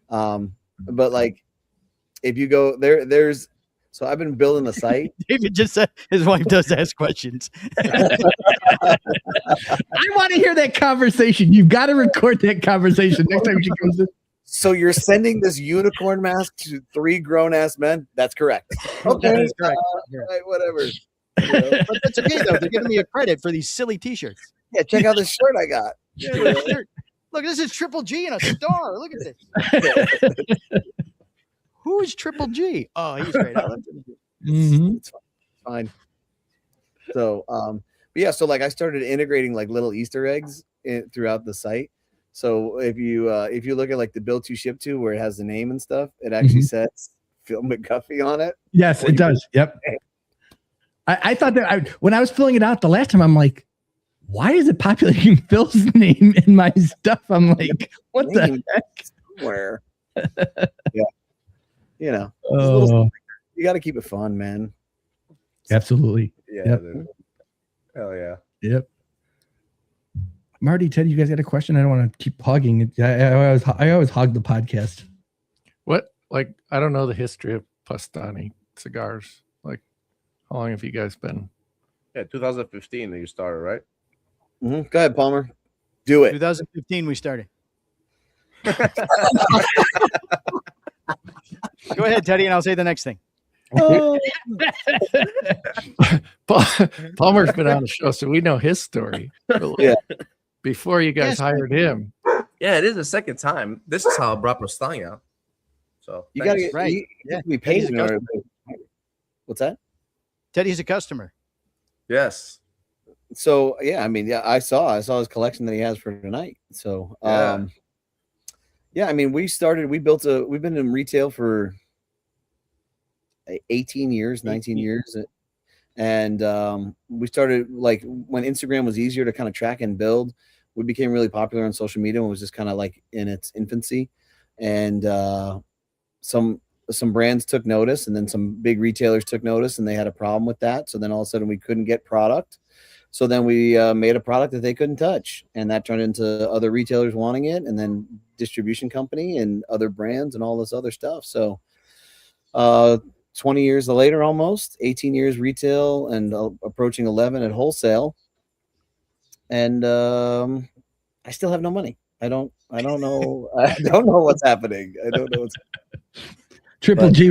but like, if you go there's. So I've been building the site. David just said his wife does ask questions. I want to hear that conversation. You've got to record that conversation next time she comes in. So you're sending this unicorn mask to 3 grown-ass men? That's correct. Okay, that is correct. Right, whatever. But that's okay, though. They're giving me a credit for these silly T-shirts. Yeah, check out this shirt I got. Yeah, look, this is Triple G and a star. Look at this. Who is Triple G? Oh, he's great. I love him. It's fine. So, but yeah, so like I started integrating like little Easter eggs throughout the site. So if you look at like the Build to Ship to where it has the name and stuff, it actually says Phil McGuffey on it. Yes, it does. Yep. I thought that when I was filling it out the last time, I'm like, why is it populating Phil's name in my stuff? I'm like, what the heck? Somewhere. Yeah. Oh. You got to keep it fun, man. Absolutely. Yeah. Yep. Dude. Hell yeah. Yep. Marty, Ted, you guys got a question? I don't want to keep hogging it. I always hog the podcast. What? Like, I don't know the history of Powstanie Cigars. Like, how long have you guys been? Yeah, 2015 that you started, right? Mm-hmm. Go ahead, Palmer. Do it. 2015 we started. Go ahead, Teddy, and I'll say the next thing. Oh. Palmer's been on the show, so we know his story. Yeah. Before you guys hired him. Yeah, it is the second time. This is how I brought Powstanie out. So You got to thanks. get right. You have to be paid in order to. What's that? Teddy's a customer. Yes. So yeah, I mean, yeah, I saw his collection that he has for tonight. So yeah, I mean, we've been in retail for 18 years, 19 years. And we started like when Instagram was easier to kind of track and build, we became really popular on social media and it was just kind of like in its infancy. And some brands took notice and then some big retailers took notice and they had a problem with that. So then all of a sudden we couldn't get product. So then we made a product that they couldn't touch, and that turned into other retailers wanting it, and then distribution company and other brands and all this other stuff. So 20 years later, almost 18 years retail and approaching 11 at wholesale. And I still have no money. I don't know. I don't know what's happening. I don't know what's Triple G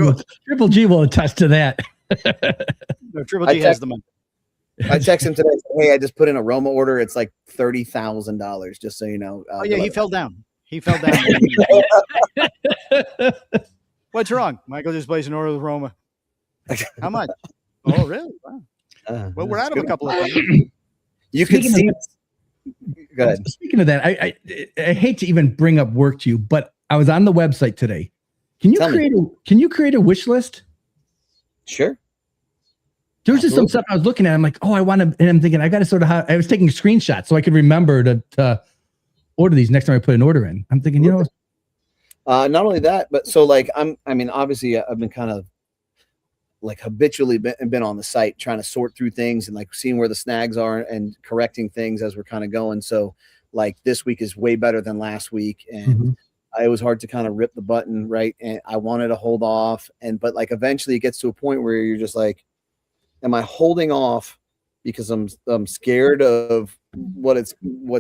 will attest to that. No, Triple G has the money. I text him today. Hey, I just put in a Roma order. It's like $30,000. Just so you know. Oh yeah, he fell down. He fell down. What's wrong? Michael just placed an order with Roma. How much? Oh, really? Wow. Well, we're out of a couple of things. You can see. Go ahead. Speaking of that, I hate to even bring up work to you, but I was on the website today. Can you create a wish list? Sure. There's just some stuff I was looking at. I'm like, oh, I want to, and I'm thinking I got to sort of. I was taking screenshots so I could remember to order these next time I put an order in. I'm thinking, not only that, but so like obviously I've been kind of like habitually been on the site trying to sort through things and like seeing where the snags are and correcting things as we're kind of going. So like this week is way better than last week, and it was hard to kind of rip the button, right? And I wanted to hold off, but like eventually it gets to a point where you're just like, am I holding off because I'm scared of what's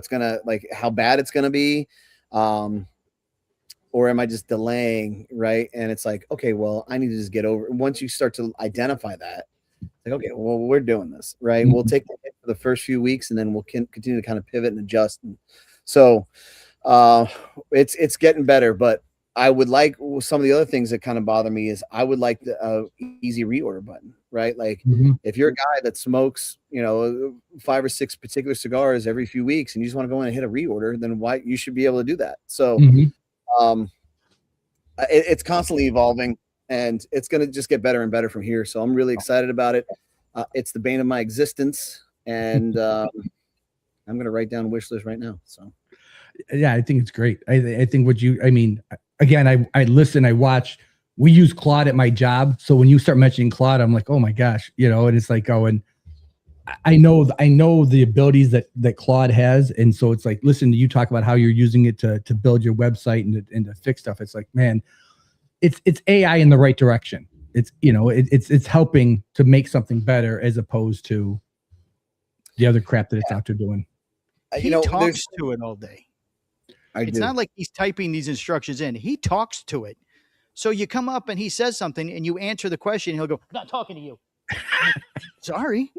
gonna, like, how bad it's gonna be, or am I just delaying, right? And it's like, okay, well, I need to just get over. Once you start to identify that, like, okay, well, we're doing this, right? We'll take the hit for the first few weeks, and then we'll continue to kind of pivot and adjust. And so it's getting better, but I would like some of the other things that kind of bother me is I would like the easy reorder button, right? Like if you're a guy that smokes, 5 or 6 particular cigars every few weeks and you just want to go in and hit a reorder, then why you should be able to do that. So it's constantly evolving, and it's going to just get better and better from here. So I'm really excited about it. It's the bane of my existence, and I'm going to write down a wish list right now. So. Yeah, I think it's great. I think again, I listen, I watch. We use Claude at my job. So when you start mentioning Claude, I'm like, oh my gosh, and it's like going, I know the abilities that Claude has. And so it's like, listen to you talk about how you're using it to build your website and to fix stuff. It's like, man, it's AI in the right direction. It's, it's helping to make something better as opposed to the other crap that it's out there doing. He talks to it all day. It's not like he's typing these instructions in. He talks to it. So you come up and he says something and you answer the question. He'll go, I'm not talking to you. Sorry.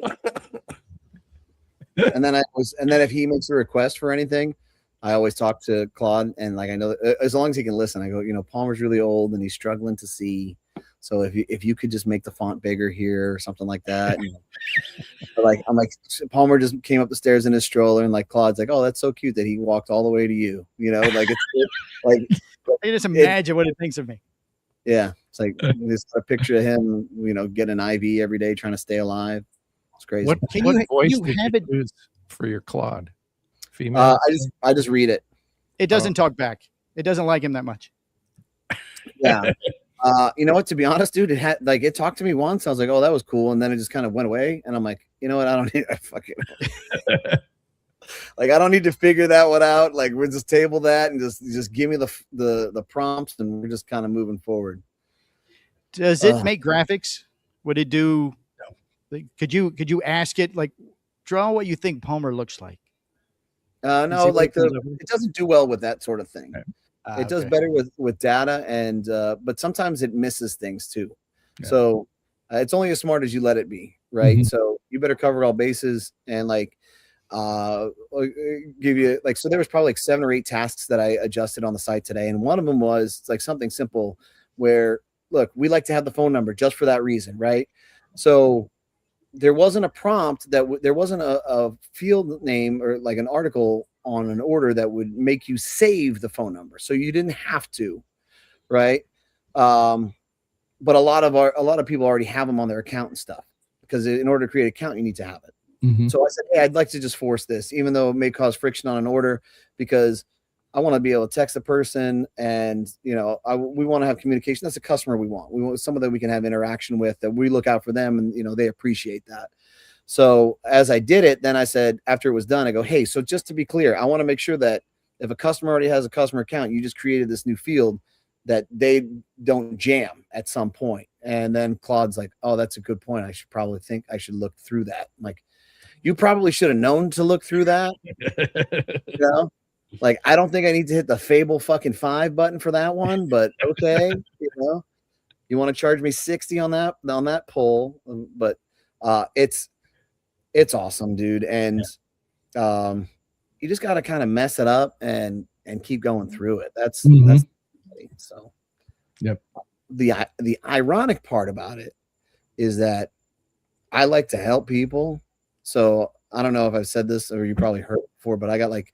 And then if he makes a request for anything, I always talk to Claude, and like I know as long as he can listen, I go, Palmer's really old and he's struggling to see. So if you could just make the font bigger here or something like that. And I'm like, Palmer just came up the stairs in his stroller, and like Claude's like, oh, that's so cute that he walked all the way to you. Like it's like I just imagine what it thinks of me. Yeah. It's like just a picture of him, getting an IV every day trying to stay alive. It's crazy. What voice did you use for your Claude? Female? I just read it. It doesn't talk back. It doesn't like him that much. Yeah. You know what? To be honest, dude, it talked to me once. I was like, "Oh, that was cool," and then it just kind of went away. And I'm like, you know what? I don't need. I don't need to figure that one out. Like, we'll just table that and just give me the prompts, and we're just kind of moving forward. Does it make graphics? Would it do? Like, could you ask it, like, draw what you think Palmer looks like? No, it doesn't do well with that sort of thing. Right. It does better with data, and but sometimes it misses things too. Yeah. So it's only as smart as you let it be, right? So you better cover all bases, and give you so there was probably like 7 or 8 tasks that I adjusted on the site today, and one of them was like something simple where, look, we like to have the phone number just for that reason, right? So there wasn't a prompt there wasn't a field name or like an article on an order that would make you save the phone number, so you didn't have to, right? But a lot of people already have them on their account and stuff, because in order to create an account, you need to have it. So I said, hey, I'd like to just force this, even though it may cause friction on an order, because I want to be able to text the person, and we want to have communication. That's a customer we want. We want someone that we can have interaction with, that we look out for them, and they appreciate that. So as I did it, then I said, after it was done, I go, hey, so just to be clear, I want to make sure that if a customer already has a customer account, you just created this new field, that they don't jam at some point. And then Claude's like, oh, that's a good point. I should look through that. I'm like, you probably should have known to look through that. Like, I don't think I need to hit the Fable fucking 5 button for that one, but okay. You want to charge me 60 on that poll, but it's awesome, dude. And you just got to kind of mess it up and keep going through it. That's so. Yep. the ironic part about it is that I like to help people. So I don't know if I've said this or you probably heard it before, but I got like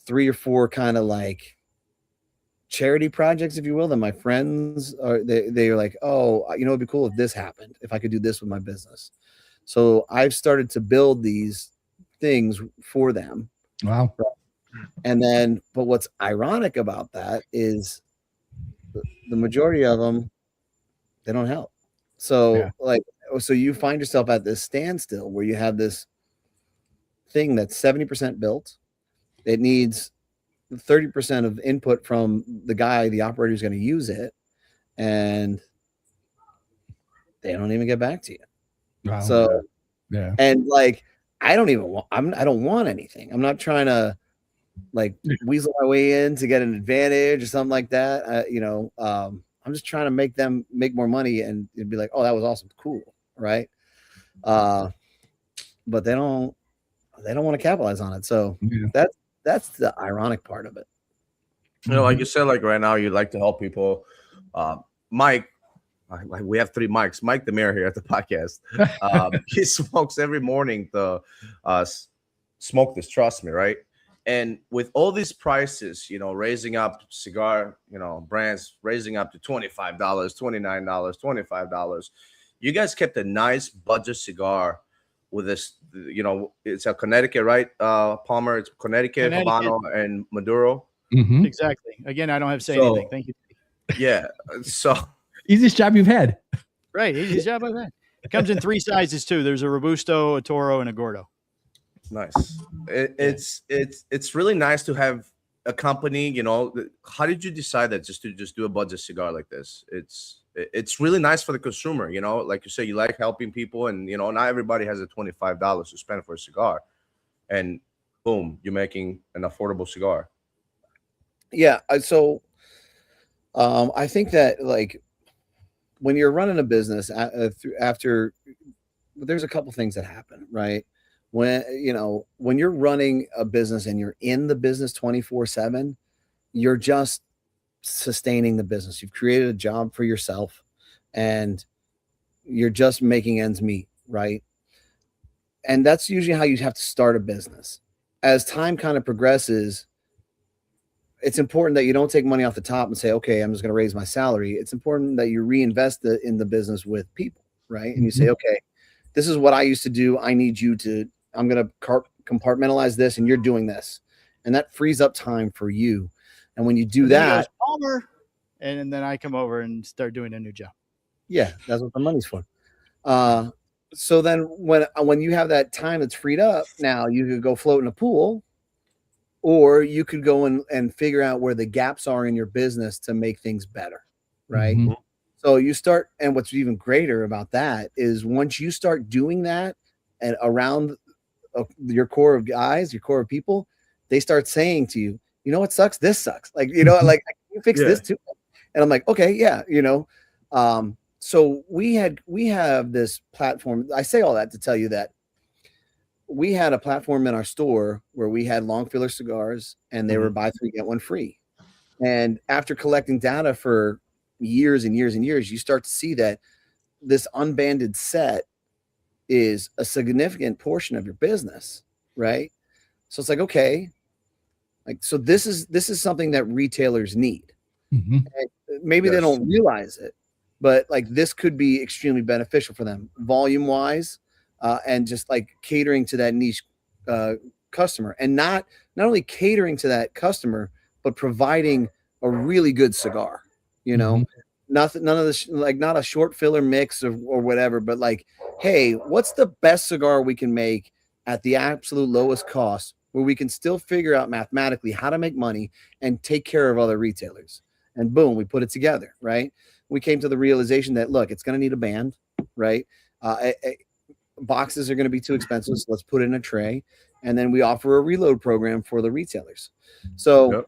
3 or 4 kind of like charity projects, if you will, that my friends are, they're like, oh, it'd be cool if this happened, if I could do this with my business. So I've started to build these things for them. Wow. And then, but what's ironic about that is the majority of them, they don't help. So so you find yourself at this standstill where you have this thing that's 70% built. It needs 30% of input from the operator who's going to use it, and they don't even get back to you. Wow. So yeah, and like I don't want anything. I'm not trying to like weasel my way in to get an advantage or something like that. I'm just trying to make them make more money, and it'd be like, oh, that was awesome, cool, right? But they don't want to capitalize on it. So that's the ironic part of it. Like you said, like right now, you like to help people. Mike, we have 3 mics. Mike the mayor here at the podcast. He smokes every morning. The smoke this, trust me, right? And with all these prices, raising up cigar, brands raising up to $25, $29, $25, you guys kept a nice budget cigar with this, it's a Connecticut, right? Palmer, it's Connecticut, Habano, and Maduro. Mm-hmm. Exactly. Again, I don't have to say anything. Thank you. Yeah. So easiest job you've had. Right. Easiest job I've had. It comes in 3 sizes too. There's a Robusto, a Toro, and a Gordo. Nice. It's really nice to have a company. How did you decide that just to do a budget cigar like this? It's really nice for the consumer. Like you say, you like helping people, and not everybody has a $25 to spend for a cigar, and boom, you're making an affordable cigar. Yeah. So I think that like when you're running a business after there's a couple things that happen, right? When you're running a business and you're in the business 24/7, you're just sustaining the business. You've created a job for yourself and you're just making ends meet, right? And that's usually how you have to start a business. As time kind of progresses, it's important that you don't take money off the top and say, okay, I'm just going to raise my salary. It's important that you reinvest in the business with people, right? And you say, okay, this is what I used to do. I'm going to compartmentalize this, and you're doing this. And that frees up time for you. And when you do that, Palmer, and then I come over and start doing a new job. Yeah, that's what the money's for. So then when you have that time that's freed up, now you could go float in a pool, or you could go and figure out where the gaps are in your business to make things better, right? Mm-hmm. So you start, and what's even greater about that is once you start doing that and around your core of guys, your core of people, they start saying to you, you know what sucks? This sucks. Like, like I can fix this too. And I'm like, okay, yeah, so we have this platform. I say all that to tell you that we had a platform in our store where we had long filler cigars, and they were buy 3 get 1 free. And after collecting data for years and years and years, you start to see that this unbanded set is a significant portion of your business, right? So it's like, okay, like, so this is something that retailers need. Mm-hmm. Maybe they don't realize it, but like this could be extremely beneficial for them volume wise, and just like catering to that niche customer, and not only catering to that customer, but providing a really good cigar, none of this, like not a short filler mix or whatever, but like, hey, what's the best cigar we can make at the absolute lowest cost, where we can still figure out mathematically how to make money and take care of other retailers. And boom, we put it together, right? We came to the realization that, look, it's going to need a band, right? Boxes are going to be too expensive, so let's put it in a tray. And then we offer a reload program for the retailers. So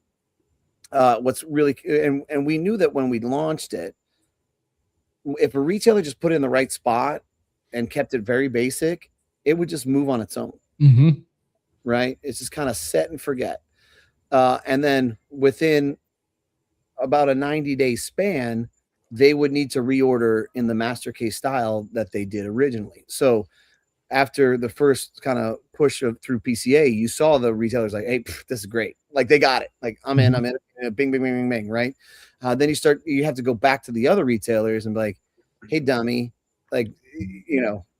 what's really, and we knew that when we launched it, if a retailer just put it in the right spot and kept it very basic, it would just move on its own. Mm-hmm. Right? It's just kind of set and forget. And then within about a 90-day span, they would need to reorder in the master case style that they did originally. So after the first kind of push through PCA, you saw the retailers like, hey, this is great. Like they got it. Like I'm in, bing, bing, bing, bing, bing, right? Then you have to go back to the other retailers and be like, hey, dummy, like,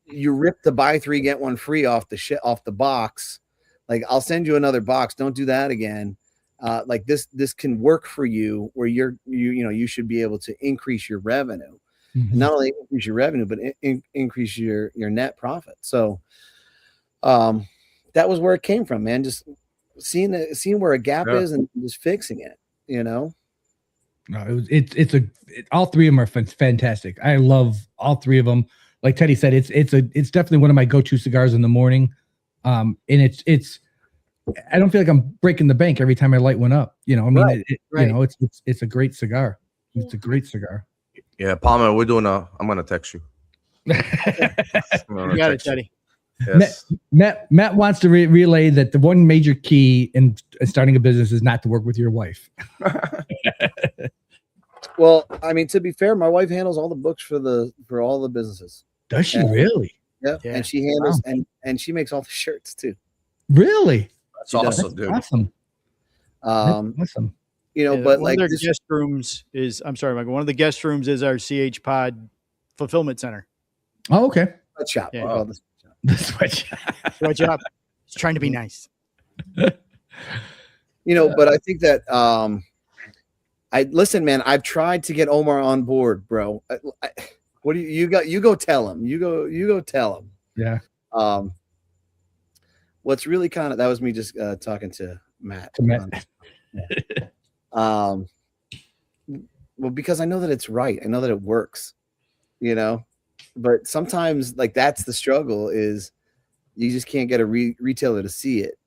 you ripped the buy 3, get 1 free off the box. Like, I'll send you another box. Don't do that again. Like this can work for you where you should be able to increase your revenue. Not only increase your revenue, but increase your net profit. So that was where it came from, man. Just seeing where a gap is and just fixing it, No, all three of them are fantastic. I love all three of them. Like Teddy said, it's definitely one of my go-to cigars in the morning. And it's I don't feel like I'm breaking the bank every time I light one up. Right. It's a great cigar. It's a great cigar. Yeah, Palmer, I'm gonna text you. You got it, Teddy. Yes. Matt wants to relay that the one major key in starting a business is not to work with your wife. Well, I mean, to be fair, my wife handles all the books for all the businesses. Does she really? Yeah, and she handles and she makes all the shirts too. Really? That's awesome, dude. Awesome. Awesome. But one of their guest rooms is, I'm sorry, Michael, one of the guest rooms is our CH Pod fulfillment center. Oh, okay. Sweatshop. Yeah. Oh, The sweatshop. Sweatshop. It's trying to be nice. But I think that listen, man, I've tried to get Omar on board, bro. What do you got? You go tell him. You go tell him. Yeah. What's really that was me just talking to Matt. Well, because I know that it's right. I know that it works, but sometimes that's the struggle is you just can't get a retailer to see it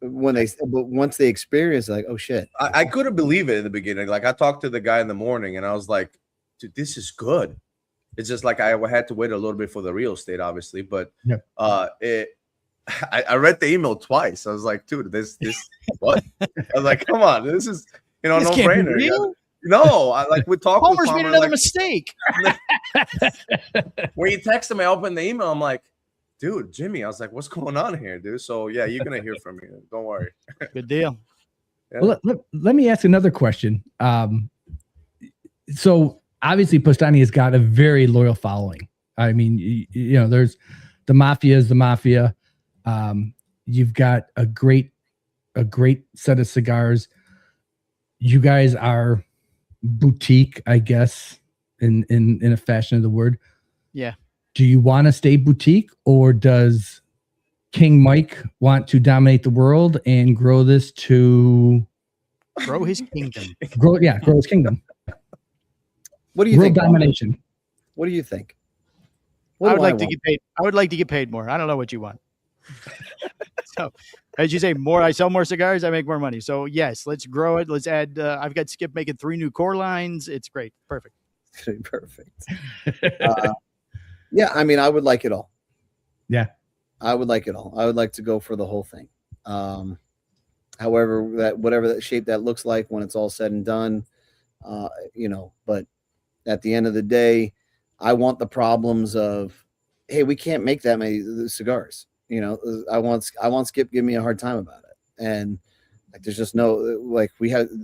but once they experience it, like, oh shit. I couldn't believe it in the beginning. Like I talked to the guy in the morning and I was like, dude, this is good. It's just like I had to wait a little bit for the real estate, obviously, but I read the email twice. I was like, dude, this what? I was like, come on, this is no brainer. No, we talked. Palmer's made another mistake. When you text him, I opened the email. I'm like, dude, Jimmy. I was like, what's going on here, dude? So yeah, you're gonna hear from me. Don't worry. Good deal. Yeah. Well, let me ask another question. So obviously, Powstanie has got a very loyal following. I mean, there's the mafia is the mafia. You've got a great set of cigars. You guys are boutique, I guess, in a fashion of the word. Yeah. Do you want to stay boutique, or does King Mike want to dominate the world and grow this to grow his kingdom? Grow his kingdom. What do you think? Domination. What do you think? I would like to get paid. I would like to get paid more. I don't know what you want. So, as you say, I sell more cigars, I make more money. So yes, let's grow it. Let's add. I've got Skip making 3 new core lines. It's great. Perfect. Perfect. Yeah, I mean, I would like it all. Yeah, I would like it all. I would like to go for the whole thing. However, whatever that shape that looks like when it's all said and done, But at the end of the day, I want the problems of, hey, we can't make that many cigars. I want Skip give me a hard time about it, and there's just no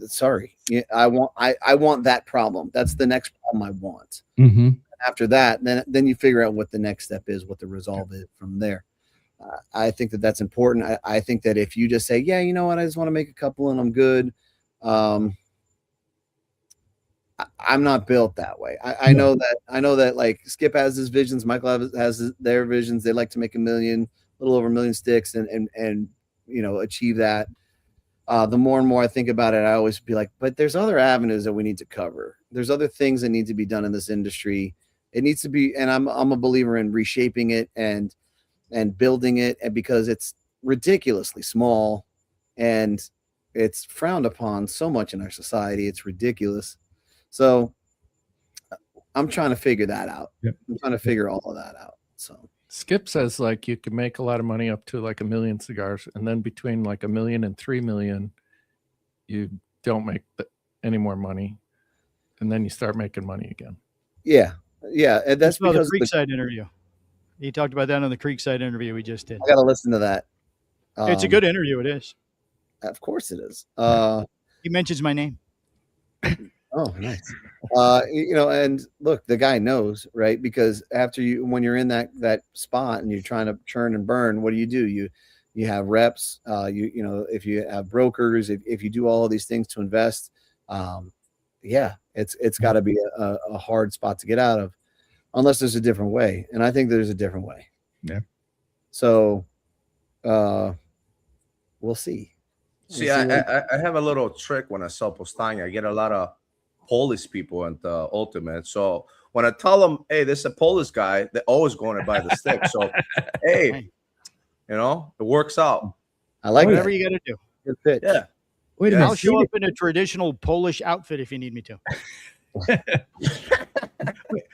sorry. I want that problem. That's the next problem I want. Mm-hmm. After that, then you figure out what the next step is, what the resolve is from there. I think that's important. I think that if you just say, yeah, you know what, I just want to make a couple and I'm good. I'm not built that way. I know that like Skip has his visions, Michael has their visions. They like to make a little over 1 million sticks and achieve that. The more and more I think about it, I always be like, but there's other avenues that we need to cover. There's other things that need to be done in this industry. It needs to be, and I'm a believer in reshaping it and building it, and because it's ridiculously small and it's frowned upon so much in our society. It's ridiculous. So I'm trying to figure that out. Yep. I'm trying to figure all of that out. So Skip says like you can make a lot of money up to like 1 million cigars, and then between like 1 million and 3 million, you don't make any more money. and then you start making money again. Yeah, and that's the because Creekside interview. He talked about that on the Creekside interview we just did. I got to listen to that. It's a good interview. It is. Of course, it is. He mentions my name. Oh, nice. And look, the guy knows, right? Because when you're in that spot and you're trying to churn and burn, what do? You have reps. If you have brokers, if you do all of these things to invest, it's got to be a hard spot to get out of, unless there's a different way. And I think there's a different way. Yeah. So, we'll see. See, I have a little trick when I sell Powstanie. I get a lot of Polish people at the Ultimate. So when I tell them, hey, this is a Polish guy, they're always going to buy the stick. So, hey, it works out. I like whatever you got to do. Good fit. Yeah. Wait a minute. I'll show up in a traditional Polish outfit if you need me to. Wait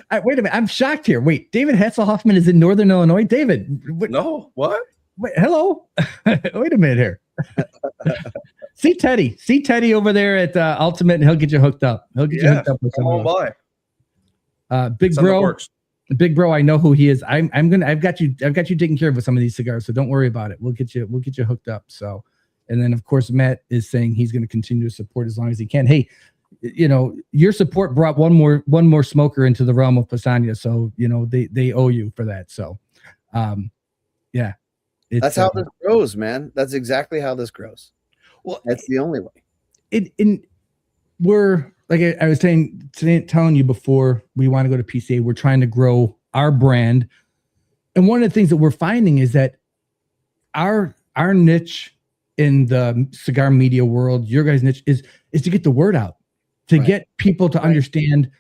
a minute. I'm shocked here. Wait, David Hasselhoffman is in Northern Illinois. David. No, what? Wait, hello. Wait a minute here. See Teddy over there at Ultimate, and he'll get you hooked up. He'll get you hooked up with someone. Big bro. I know who he is. I've got you taken care of with some of these cigars, so don't worry about it. We'll get you hooked up. So, and then of course Matt is saying he's going to continue to support as long as he can. Hey, your support brought one more smoker into the realm of Powstanie, so they owe you for that. So, yeah. That's how this grows, man. That's exactly how this grows. Well, that's the only way. We're like I was telling you before we want to go to PCA. We're trying to grow our brand, and one of the things that we're finding is that our niche in the cigar media world, your guys' niche is to get the word out, to get people to understand.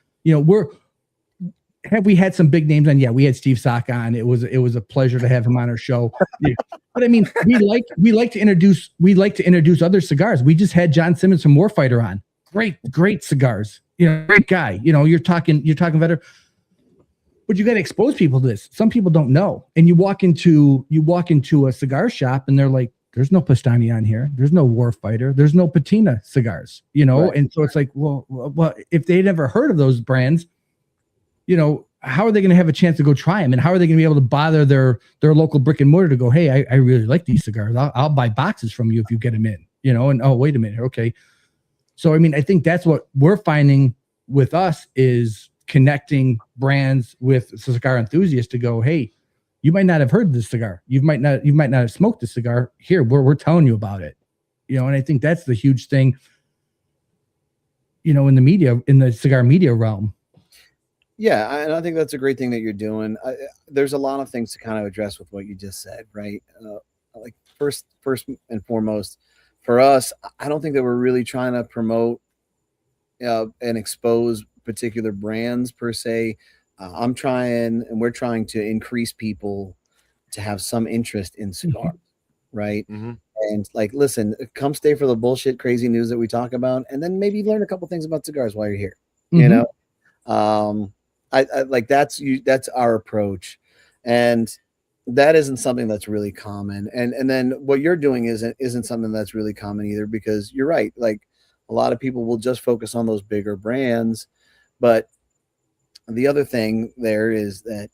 Have we had some big names on? Yeah, we had Steve Sock on. It was a pleasure to have him on our show. Yeah. But I mean, we like to introduce other cigars. We just had John Simmons from Warfighter on. Great cigars. Great guy. You're talking better. But you got to expose people to this. Some people don't know. And you walk into a cigar shop and they're like, there's no Powstanie on here. There's no Warfighter. There's no Patina cigars. Right. And so it's like, well, if they'd never heard of those brands, how are they going to have a chance to go try them? And how are they going to be able to bother their local brick and mortar to go, hey, I really like these cigars. I'll buy boxes from you if you get them in, and oh, wait a minute. Okay. So, I mean, I think that's what we're finding with us is connecting brands with cigar enthusiasts to go, hey, you might not have heard of this cigar. You might not have smoked this cigar. Here, we're telling you about it. And I think that's the huge thing, in the media, in the cigar media realm. Yeah, and I think that's a great thing that you're doing. There's a lot of things to kind of address with what you just said, right? Like first and foremost, for us, I don't think that we're really trying to promote and expose particular brands per se. We're trying to increase people to have some interest in cigars, right? Mm-hmm. And like, listen, come stay for the bullshit, crazy news that we talk about, and then maybe learn a couple things about cigars while you're here. Mm-hmm. I like that's our approach, and that isn't something that's really common. And then what you're doing isn't something that's really common either, because you're right. Like a lot of people will just focus on those bigger brands, but the other thing there is that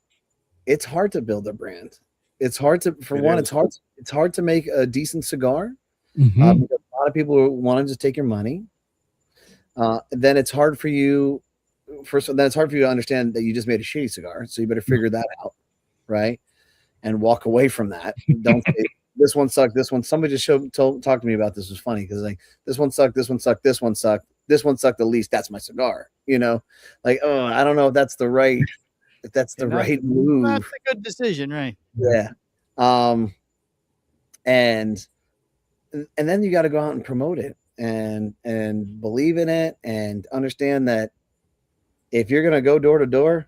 it's hard to build a brand. It's hard to, it's hard to make a decent cigar. Mm-hmm. Because a lot of people want to just take your money. Then it's hard for you. Then it's hard for you to understand that you just made a shitty cigar. So you better figure that out, right? And walk away from that. Don't say, this one sucked. This one, somebody just talked to me about this. It was funny because like this one sucked. This one sucked. This one sucked. This one sucked the least. That's my cigar. Like, oh, I don't know if that's the right move. That's a good decision, right? Yeah. And then you got to go out and promote it and believe in it and understand that if you're gonna go door to door,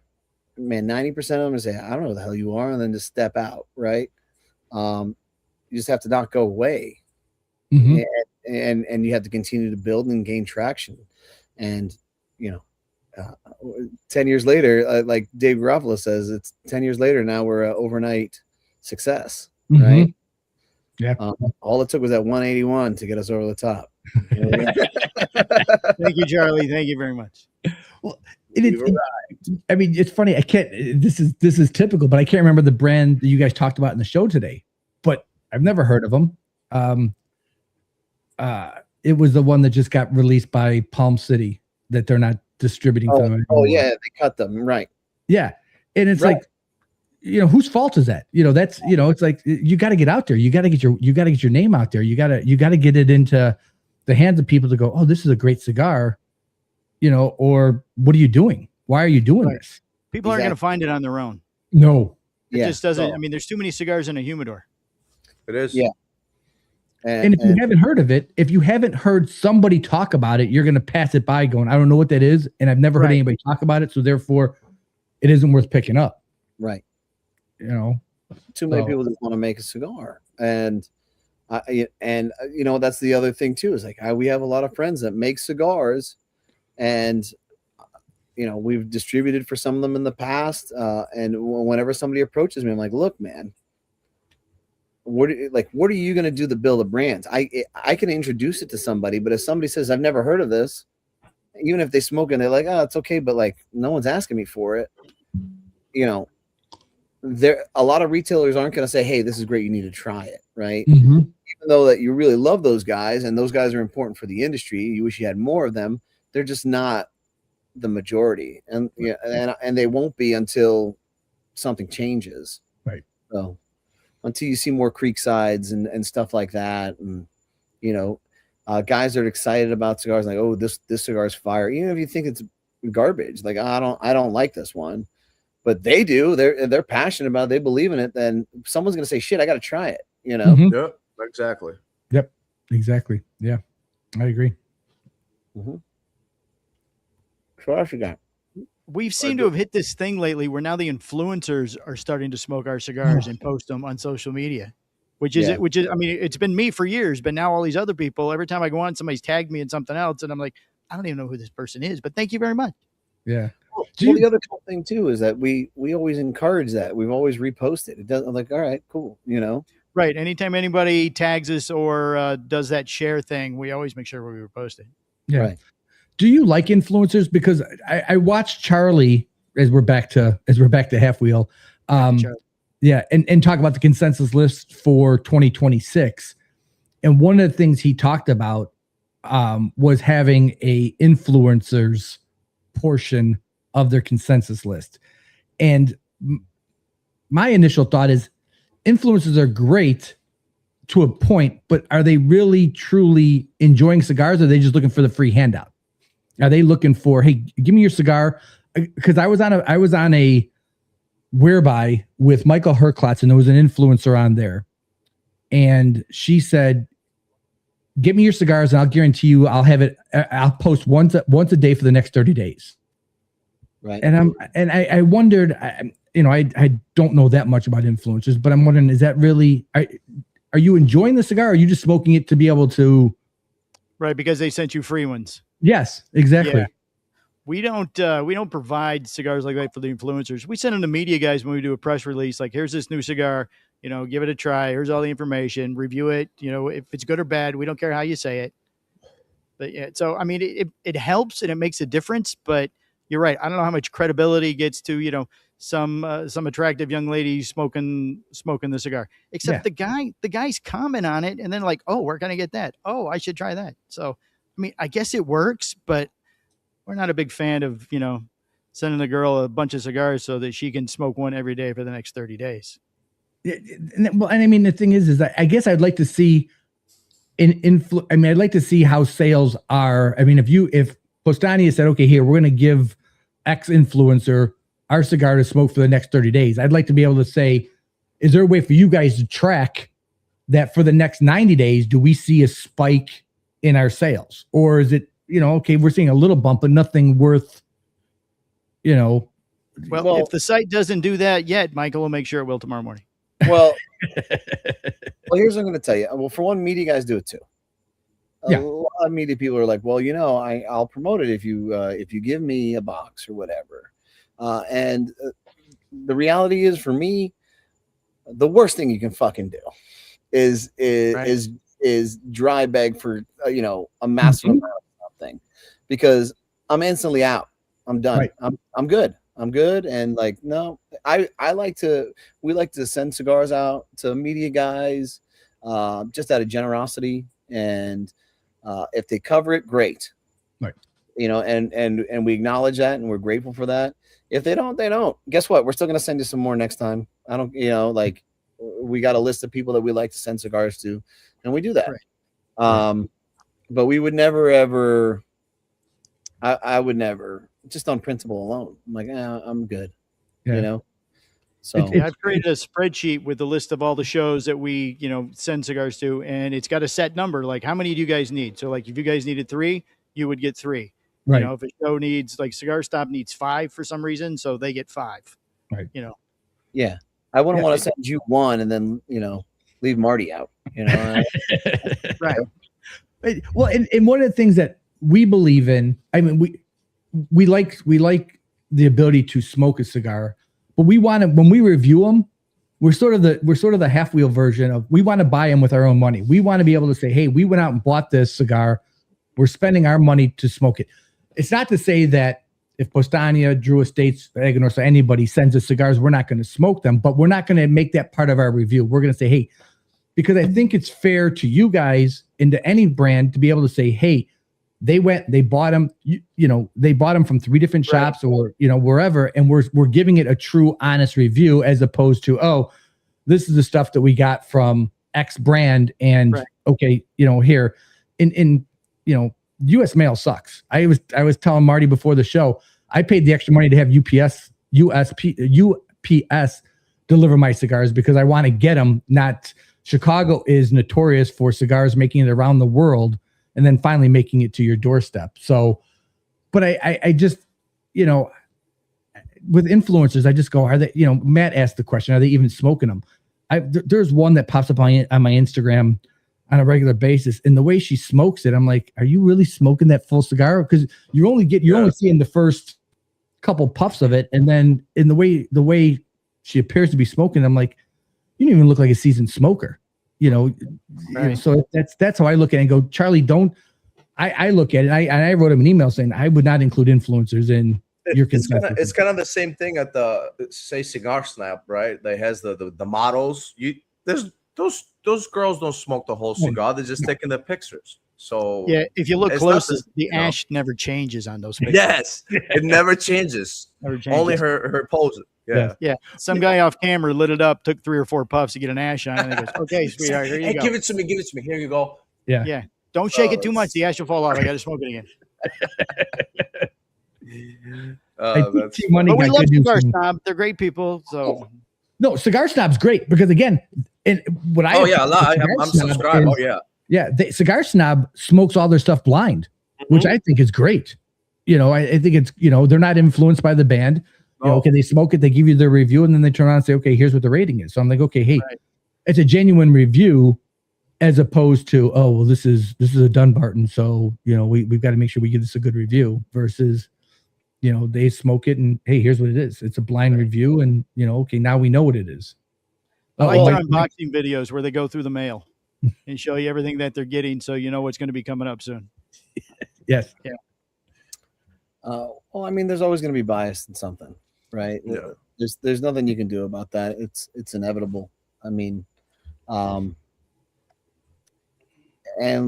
man, 90% of them say, I don't know who the hell you are, and then just step out, right? You just have to not go away. Mm-hmm. And you have to continue to build and gain traction. And 10 years later, like Dave Garofalo says, it's 10 years later now we're an overnight success, mm-hmm. right? Yeah. All it took was that 181 to get us over the top. Thank you, Charlie. Thank you very much. Well, I mean, it's funny. I can't. This is typical, but I can't remember the brand that you guys talked about in the show today. But I've never heard of them. It was the one that just got released by Palm City that they're not distributing. Oh, for them oh anymore. yeah, they cut them right. Yeah, and it's Right. like, whose fault is that? That's it's like you got to get out there. You got to get your name out there. You got to get it into the hands of people to go, oh, this is a great cigar, or what are you doing? Why are you doing this? People aren't going to find it on their own. No. It just doesn't. I mean, there's too many cigars in a humidor. It is. Yeah. And if you haven't heard of it, if you haven't heard somebody talk about it, you're going to pass it by going, I don't know what that is. And I've never heard anybody talk about it. So therefore it isn't worth picking up. Right. Too many people just want to make a cigar. And that's the other thing too, is like we have a lot of friends that make cigars, and we've distributed for some of them in the past. And whenever somebody approaches me, I'm like, look, man, what are you going to do to build a brand? I can introduce it to somebody, but if somebody says, I've never heard of this, even if they smoke and they're like, oh, it's okay, but like no one's asking me for it, a lot of retailers aren't going to say, hey, this is great, you need to try it, right? Mm-hmm. Even though that you really love those guys, and those guys are important for the industry, you wish you had more of them, they're just not the majority, and and they won't be until something changes, right? So until you see more Creeksides and stuff like that, and guys are excited about cigars, like, oh, this cigar is fire, even if you think it's garbage, like I don't like this one, but they do, they're passionate about it, they believe in it, then someone's gonna say, shit, I gotta try it, Mm-hmm. Yep, exactly. Yep, exactly. Yeah, I agree. Mm-hmm. So what else you got? We've seemed to have hit this thing lately where now the influencers are starting to smoke our cigars and post them on social media, which is, I mean, it's been me for years, but now all these other people, every time I go on, somebody's tagged me in something else, and I'm like, I don't even know who this person is, but thank you very much. Yeah. Well, the other cool thing too is that we always encourage that. We've always reposted. It doesn't, like, all right, cool, Right. Anytime anybody tags us or does that share thing, we always make sure we repost it. Yeah. Right. Do you like influencers? Because I watched Charlie as we're back to Half Wheel. Yeah, and talk about the consensus list for 2026. And one of the things he talked about was having a influencers portion of their consensus list. And my initial thought is influencers are great to a point, but are they really truly enjoying cigars? Or are they just looking for the free handout? Are they looking for, hey, give me your cigar? Because I was on a whereby with Michael Herklotz, and there was an influencer on there, and she said, "Give me your cigars, and I'll guarantee you, I'll post once a day for the next 30 days." Right. And I wondered, I don't know that much about influencers, but I'm wondering, is that really? Are you enjoying the cigar? Or are you just smoking it to be able to? Right, because they sent you free ones. Yes, exactly. Yeah. We don't provide cigars like that for the influencers. We send them to media guys when we do a press release. Like, here's this new cigar, give it a try. Here's all the information, review it. If it's good or bad, we don't care how you say it. But yeah, so, I mean, it helps and it makes a difference, but you're right. I don't know how much credibility gets to, some attractive young lady smoking the cigar, except the guys comment on it. And then like, oh, where can I get that? Oh, I should try that. So, I mean, I guess it works, but we're not a big fan of, sending the girl a bunch of cigars so that she can smoke one every day for the next 30 days. Well, and I mean, the thing is that I guess I'd like to see I'd like to see how sales are. I mean, if Powstanie said, okay, here, we're going to give X influencer our cigar to smoke for the next 30 days. I'd like to be able to say, is there a way for you guys to track that for the next 90 days? Do we see a spike in our sales? Or is it, okay, we're seeing a little bump, but nothing worth, Well, if the site doesn't do that yet, Michael will make sure it will tomorrow morning. Well, here's what I'm going to tell you. Well, for one, media guys do it too. A lot of media people are like, well, I'll promote it if you give me a box or whatever. The reality is, for me, the worst thing you can fucking do is dry bag for a massive amount of something, because I'm instantly out. I'm done. Right. I'm good. I'm good. And like, no, we like to send cigars out to media guys, just out of generosity. And if they cover it, great. Right. And we acknowledge that, and we're grateful for that. If they don't, they don't. Guess what? We're still going to send you some more next time. I don't, like, we got a list of people that we like to send cigars to, and we do that. Right. But we would never, ever, I would never, just on principle alone. I'm like, I'm good. Yeah. So I've created a spreadsheet with the list of all the shows that we, send cigars to, and it's got a set number. Like, how many do you guys need? So like, if you guys needed 3, you would get 3. Right. If a show needs, like, Cigar Stop needs 5 for some reason, so they get 5. Right. Yeah. I wouldn't want to send you 1 and then, leave Marty out, Right. Well, and one of the things that we believe in, I mean, we like the ability to smoke a cigar, but we want to, when we review them, we're sort of the half wheel version of, we want to buy them with our own money. We want to be able to say, hey, we went out and bought this cigar. We're spending our money to smoke it. It's not to say that if Postania, Drew Estates, Aganorsa, anybody sends us cigars, we're not going to smoke them, but we're not going to make that part of our review. We're going to say, hey, because I think it's fair to you guys and to any brand to be able to say, hey, they bought them, they bought them from 3 different shops or, wherever. And we're giving it a true, honest review, as opposed to, oh, this is the stuff that we got from X brand. And okay, here in US mail sucks. I was telling Marty before the show, I paid the extra money to have UPS deliver my cigars because I want to get them. Not Chicago is notorious for cigars making it around the world and then finally making it to your doorstep. So, but I just, with influencers, I just go, are they, Matt asked the question, are they even smoking them? There's one that pops up on my Instagram on a regular basis, and the way she smokes it, I'm like, are you really smoking that full cigar? Because you're only seeing the first couple puffs of it, and then in the way she appears to be smoking, I'm like, you don't even look like a seasoned smoker, So that's how I look at it and go, Charlie, don't. I look at it. I wrote him an email saying I would not include influencers in your consensus. It's kind of the same thing at the Cigar Snap, right? They has the models. Those girls don't smoke the whole cigar. They're just taking the pictures. So yeah, if you look close, the ash never changes on those pictures. Yes, it never changes. Only her pose. Yeah. Some guy off camera lit it up, took 3 or 4 puffs to get an ash on, and he goes, "Okay, sweetheart, here you go. Give it to me. Here you go." Yeah. Don't shake it too much. The ash will fall off. I got to smoke it again. But we love Cigar Snob. They're great people. So no, Cigar Snob's great because again, and what I I'm subscribed. Cigar Snob smokes all their stuff blind, which I think is great. I think it's they're not influenced by the band. Okay, they smoke it, they give you their review, and then they turn around and say, okay, here's what the rating is. So I'm like, okay, hey, it's a genuine review, as opposed to, oh, well, this is a Dunbarton, so we've got to make sure we give this a good review. Versus, they smoke it and hey, here's what it is. It's a blind review, and okay, now we know what it is. I like their unboxing videos where they go through the mail and show you everything that they're getting, so you know what's going to be coming up soon. Yes. Yeah. Well, I mean, there's always going to be bias in something, right? Yeah. There's nothing you can do about that. It's inevitable. I mean, and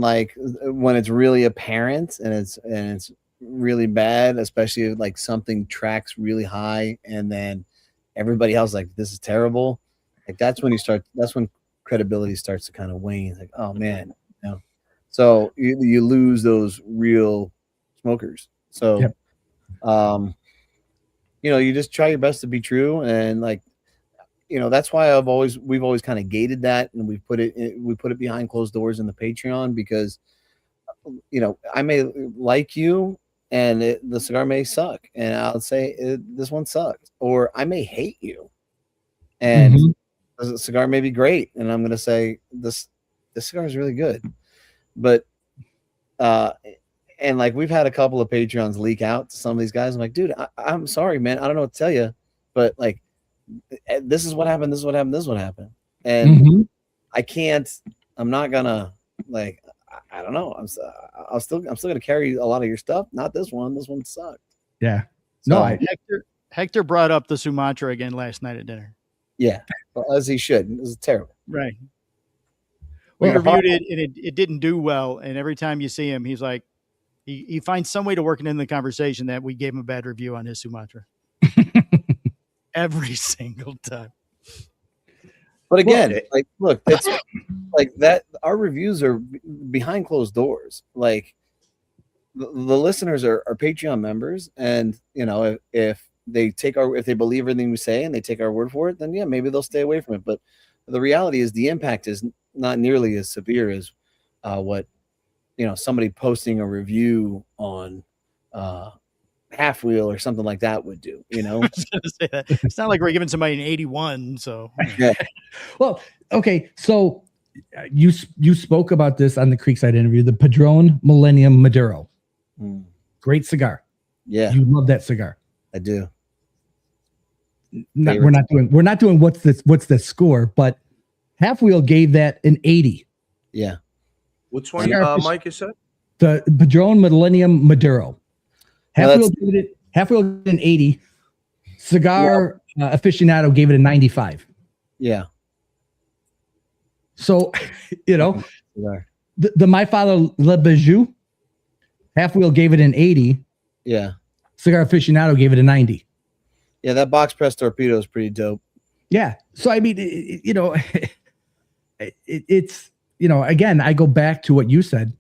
like when it's really apparent and it's really bad, especially if like something tracks really high and then everybody else like, this is terrible. Like that's when credibility starts to kind of wane. Like, oh man, so you lose those real smokers. So, you just try your best to be true. And like, that's why we've always kind of gated that. And we put it behind closed doors in the Patreon because, I may like you and the cigar may suck. And I'll say this one sucks, or I may hate you. And the cigar may be great. And I'm going to say this cigar is really good. But, and like we've had a couple of Patreons leak out to some of these guys. I'm like, dude, I'm sorry, man. I don't know what to tell you, but like, this is what happened. This is what happened. This is what happened. And I'm not gonna like. I don't know. I'm still gonna carry a lot of your stuff. Not this one. This one sucked. Yeah. So, No, Hector brought up the Sumatra again last night at dinner. yeah, well, as he should. It was terrible. Right. We Well, reviewed it and it didn't do well. And every time you see him, he's like, he finds some way to work it in the conversation that we gave him a bad review on his Sumatra. Every single time. But again, like, look, it's like that. Our reviews are behind closed doors. Like the listeners are Patreon members, and you know, if they believe everything we say and they take our word for it, then yeah, maybe they'll stay away from it. But the reality is, the impact is not nearly as severe as what somebody posting a review on Half Wheel or something like that would do. I was gonna say that. It's not like we're giving somebody an 81. So yeah. Well, okay. So you spoke about this on the Creekside interview, the Padron Millennium Maduro. Great cigar. Yeah, you love that cigar. I do. We're not doing what's the score, but Half Wheel gave that an 80. Yeah. Which one, Mike? You said the Padron Millennium Maduro. Half Wheel gave it an 80. Cigar Aficionado gave it a 95. Yeah. So, the My Father Le Bijou, Half Wheel gave it an 80. Yeah. Cigar Aficionado gave it a 90. Yeah, that box press torpedo is pretty dope. Yeah. So, I mean, it's, again, I go back to what you said.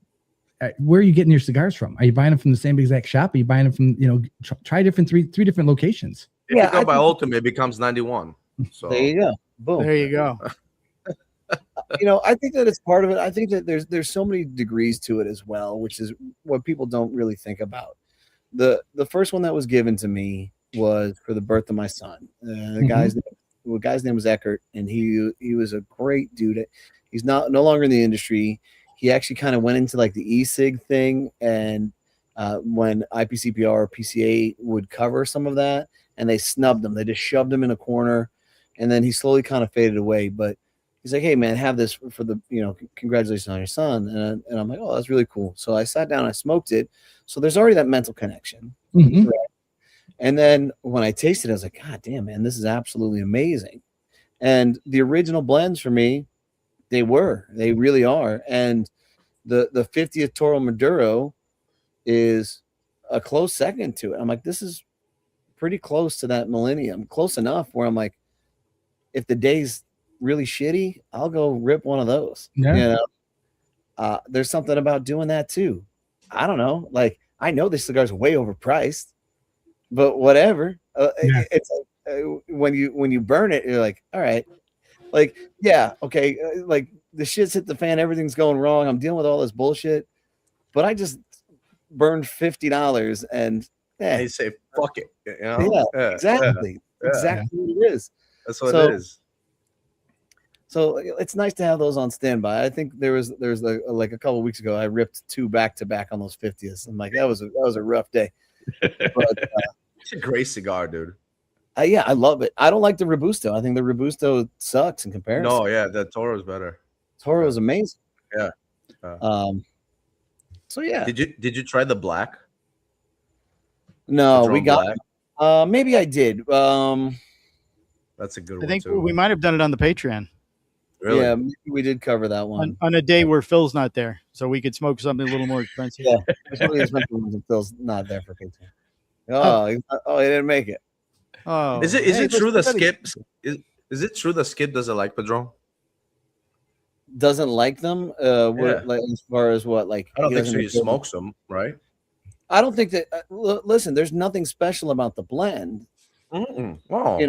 Where are you getting your cigars from? Are you buying them from the same exact shop? Are you buying them from, try different three different locations? If you go by Ultimate, it becomes 91. So there you go. Boom. There you go. I think that it's part of it. I think that there's so many degrees to it as well, which is what people don't really think about. The first one that was given to me was for the birth of my son. The guy's name was Eckert, and he was a great dude. He's no longer in the industry. He actually kind of went into like the e-cig thing, and when IPCPR or PCA would cover some of that, and they snubbed him. They just shoved him in a corner, and then he slowly kind of faded away. But he's like, "Hey, man, have this for the, congratulations on your son." And I'm like, "Oh, that's really cool." So I sat down, I smoked it. So there's already that mental connection. Mm-hmm. Right? And then when I tasted it, I was like, "God damn, man, this is absolutely amazing." And the original blends for me, they really are. And the 50th Toro Maduro is a close second to it. I'm like, this is pretty close to that Millennium, close enough where I'm like, if the day's really shitty, I'll go rip one of those. Yeah. There's something about doing that too. I don't know. Like, I know this cigar's way overpriced, but whatever. It's when you burn it, you're like, all right. Like, yeah, okay, like the shit's hit the fan, everything's going wrong. I'm dealing with all this bullshit, but I just burned $50 and they say fuck it. Yeah, exactly. Yeah. Exactly what it is. That's what it is. So it's nice to have those on standby. I think there was like a couple of weeks ago, I ripped 2 back to back on those 50s. I'm like, that was a rough day. But it's a great cigar, dude. Yeah, I love it. I don't like the Robusto. I think the Robusto sucks in comparison. No, yeah, the Toro is better. Toro is amazing. Yeah. So yeah. Did you try the black? No, we got black? Maybe I did. That's a good one. I think too. we might have done it on the Patreon. Really? Yeah, maybe we did cover that one on a day where Phil's not there, so we could smoke something a little more expensive. Yeah, it's one of the expensive ones when Phil's not there for Patreon. Oh, he didn't make it. Oh, is it true that Skip is it true that Skip doesn't like Padron? Doesn't like them? Like, as far as what? Like, I don't think so. He smokes them, right? I don't think that. Listen, there's nothing special about the blend. Wow.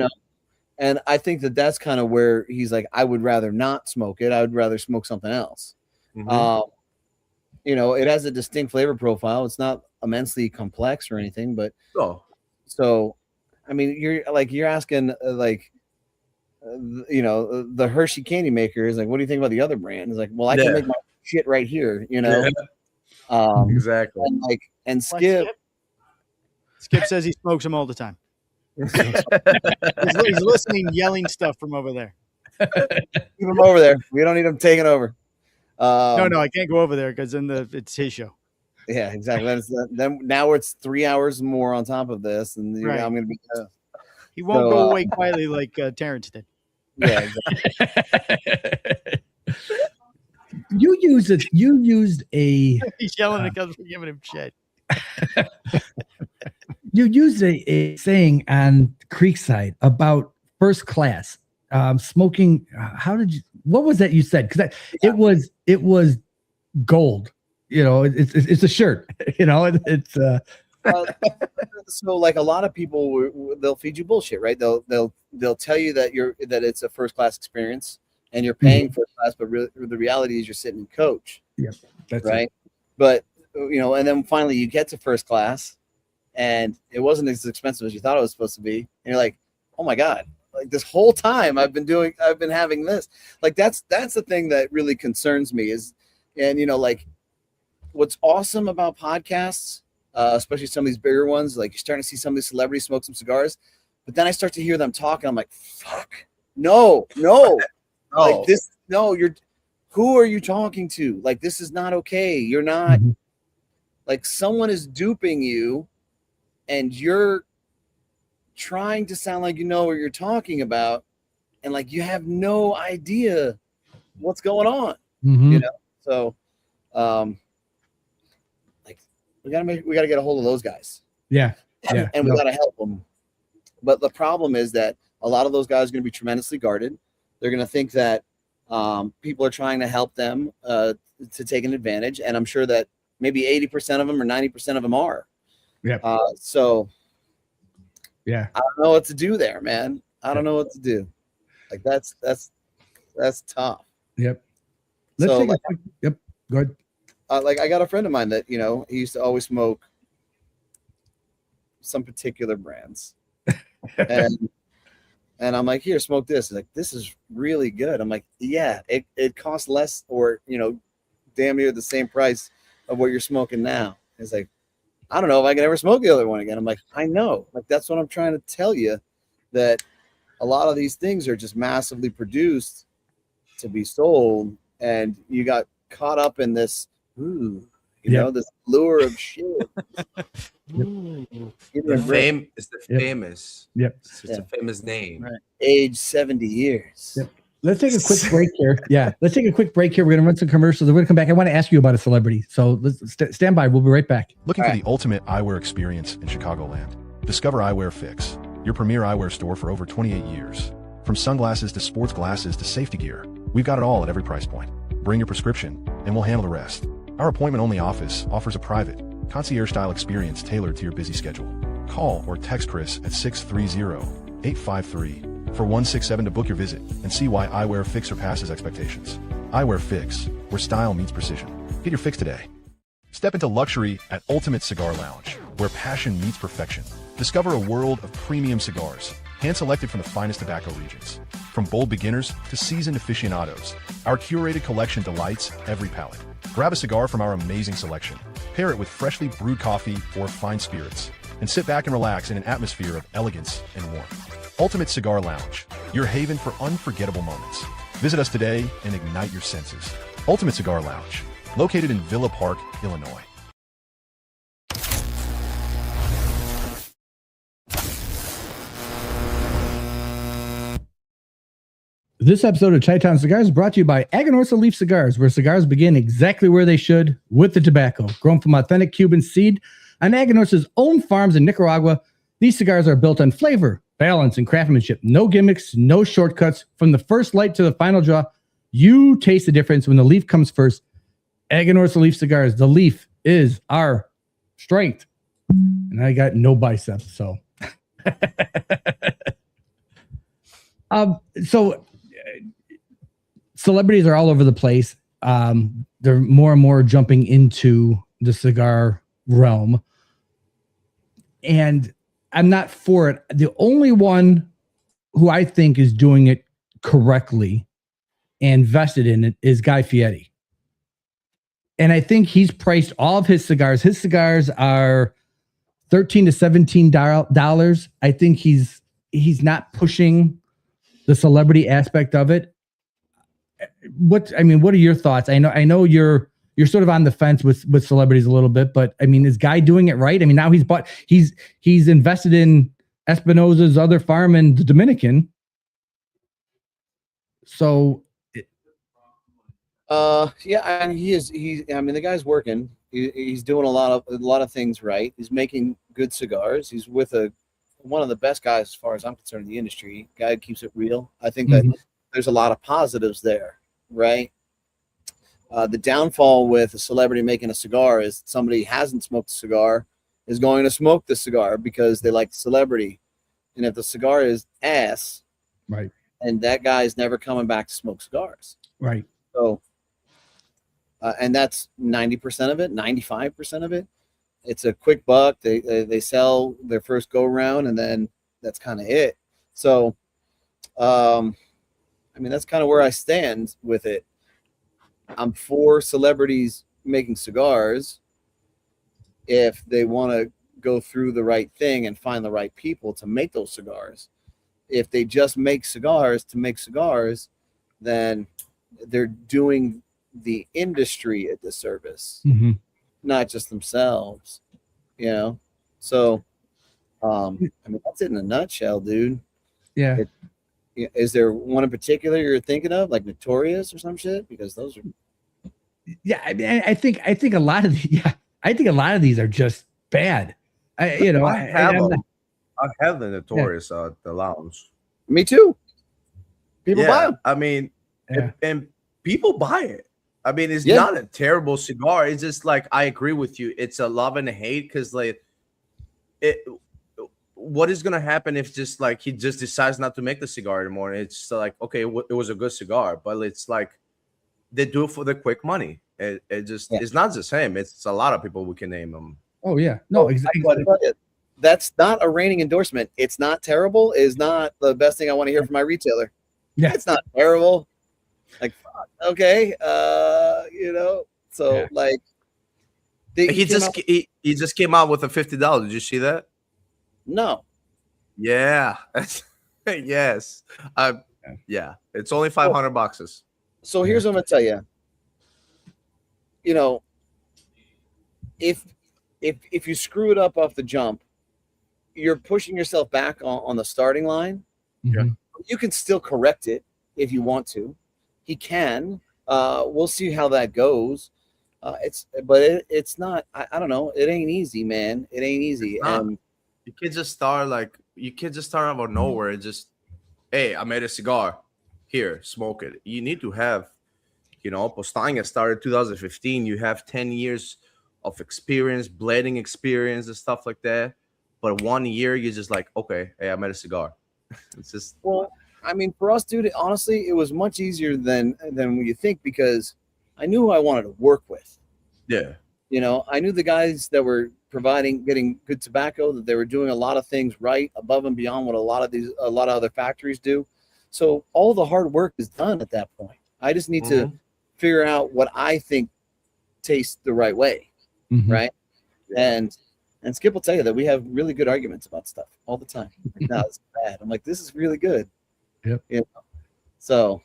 And I think that that's kind of where he's like, I would rather not smoke it. I would rather smoke something else. Mm-hmm. It has a distinct flavor profile. It's not immensely complex or anything, but so, I mean, you're asking the Hershey candy maker is like, what do you think about the other brand? It's like, well, I can make my shit right here, exactly. And Skip says he smokes them all the time. He's listening, yelling stuff from over there. Keep him over there. We don't need him taking over. No, I can't go over there because then it's his show. Yeah, exactly. Then now it's 3 hours more on top of this, and Right. I'm going to be. He won't go away quietly like Terrence did. Yeah, exactly. You used a He's yelling at us for giving him shit. you used a saying on Creekside about first class smoking. What was that you said? Because it was gold. You know, it's a shirt. You know, it's. So like a lot of people, they'll feed you bullshit, right? They'll tell you that it's a first class experience and you're paying first class, but the reality is you're sitting in coach. Yeah, that's right. But and then finally you get to first class, and it wasn't as expensive as you thought it was supposed to be, and you're like, oh my god, like this whole time I've been having this. Like that's the thing that really concerns me is, and like what's awesome about podcasts. Especially some of these bigger ones, like you're starting to see some of these celebrities smoke some cigars, but then I start to hear them talking. I'm like, fuck, no, like this, no, who are you talking to? Like, this is not okay. You're not like someone is duping you and you're trying to sound like you know what you're talking about. And like, you have no idea what's going on, So, we gotta get a hold of those guys. Yeah. And we gotta help them. But the problem is that a lot of those guys are going to be tremendously guarded. They're going to think that people are trying to help them to take an advantage, and I'm sure that maybe 80% of them or 90% of them are. Yeah. So. Yeah. I don't know what to do there, man. I don't know what to do. Like that's tough. Yep. Go ahead. Like I got a friend of mine that he used to always smoke some particular brands, and I'm like, here, smoke this. He's like, this is really good. I'm like, yeah, it costs less, or damn near the same price of what you're smoking now. He's like, I don't know if I can ever smoke the other one again. I'm like, I know, like that's what I'm trying to tell you, that a lot of these things are just massively produced to be sold, and you got caught up in this. This lure of shit. The fame is the famous. Yep. It's a famous name. Right. Age 70 years. Yep. Let's take a quick break here. Yeah. Let's take a quick break here. We're going to run some commercials. We're going to come back. I want to ask you about a celebrity. So let's stand by. We'll be right back. Looking for the ultimate eyewear experience in Chicagoland? Discover Eyewear Fix, your premier eyewear store for over 28 years. From sunglasses to sports glasses to safety gear, we've got it all at every price point. Bring your prescription, and we'll handle the rest. Our appointment-only office offers a private, concierge-style experience tailored to your busy schedule. Call or text Chris at 630-853-4167 to book your visit and see why Eyewear Fix surpasses expectations. Eyewear Fix, where style meets precision. Get your fix today. Step into luxury at Ultimate Cigar Lounge, where passion meets perfection. Discover a world of premium cigars, hand-selected from the finest tobacco regions. From bold beginners to seasoned aficionados, our curated collection delights every palate. Grab a cigar from our amazing selection, pair it with freshly brewed coffee or fine spirits, and sit back and relax in an atmosphere of elegance and warmth. Ultimate Cigar Lounge, your haven for unforgettable moments. Visit us today and ignite your senses. Ultimate Cigar Lounge, located in Villa Park, Illinois. This episode of Chi-Town Cigars is brought to you by Aganorsa Leaf Cigars, where cigars begin exactly where they should, with the tobacco. Grown from authentic Cuban seed on Aganorsa's own farms in Nicaragua, these cigars are built on flavor, balance, and craftsmanship. No gimmicks, no shortcuts. From the first light to the final draw, you taste the difference when the leaf comes first. Aganorsa Leaf Cigars, the leaf is our strength. And I got no biceps, so. Celebrities are all over the place. They're more and more jumping into the cigar realm. And I'm not for it. The only one who I think is doing it correctly and vested in it is Guy Fieri. And I think he's priced all of his cigars. His cigars are $13 to $17. I think he's not pushing the celebrity aspect of it. What are your thoughts? I know you're sort of on the fence with celebrities a little bit, but I mean, is Guy doing it right? I mean, now he's invested in Espinosa's other farm in the Dominican. So yeah, and the guy's working. He's doing a lot of things right. He's making good cigars. He's with one of the best guys, as far as I'm concerned, in the industry. Guy keeps it real. I think that there's a lot of positives there, right? The downfall with a celebrity making a cigar is somebody who hasn't smoked a cigar is going to smoke the cigar because they like the celebrity. And if the cigar is ass, right, and that guy's never coming back to smoke cigars. Right. So, and that's 90% of it, 95% of it. It's a quick buck. They sell their first go around, and then that's kind of it. So, that's kind of where I stand with it. I'm for celebrities making cigars if they want to go through the right thing and find the right people to make those cigars. If they just make cigars to make cigars, then they're doing the industry a disservice, not just themselves, So, that's it in a nutshell, dude. Yeah. Is there one in particular you're thinking of, like Notorious or some shit? Because those are. Yeah, I mean, I think a lot of these are just bad. I have the Notorious the Lounge. Me too. People buy them. I mean, and people buy it. I mean, it's not a terrible cigar. It's just like, I agree with you. It's a love and a hate because what is gonna happen if just like he just decides not to make the cigar anymore? It's like, okay, it was a good cigar, but it's like they do it for the quick money. It's not just him. It's a lot of people we can name them. Oh yeah, no, exactly. That's not a reigning endorsement. It's not terrible. Is not the best thing I want to hear from my retailer. Yeah, it's not terrible. Like, okay, So like, he just came out with a $50. Did you see that? No. Yeah. Yes. Yeah. It's only $500. So here's what I'm gonna tell you. If you screw it up off the jump, you're pushing yourself back on the starting line. Yeah. You can still correct it if you want to. He can. We'll see how that goes. It's not. I don't know. It ain't easy, man. It ain't easy. You can't just start out of nowhere and just, hey, I made a cigar. Here, smoke it. You need to have, Powstanie started 2015. You have 10 years of experience, blending experience and stuff like that. But 1 year, you're just like, okay, hey, I made a cigar. It's just. Well, for us, dude, honestly, it was much easier than you think because I knew who I wanted to work with. Yeah. I knew the guys that were getting good tobacco, that they were doing a lot of things right above and beyond what a lot of other factories do. So all the hard work is done at that point. I just need to figure out what I think tastes the right way. Right. Yeah. And Skip will tell you that we have really good arguments about stuff all the time. Like, no, it's bad. I'm like, this is really good. Yep. So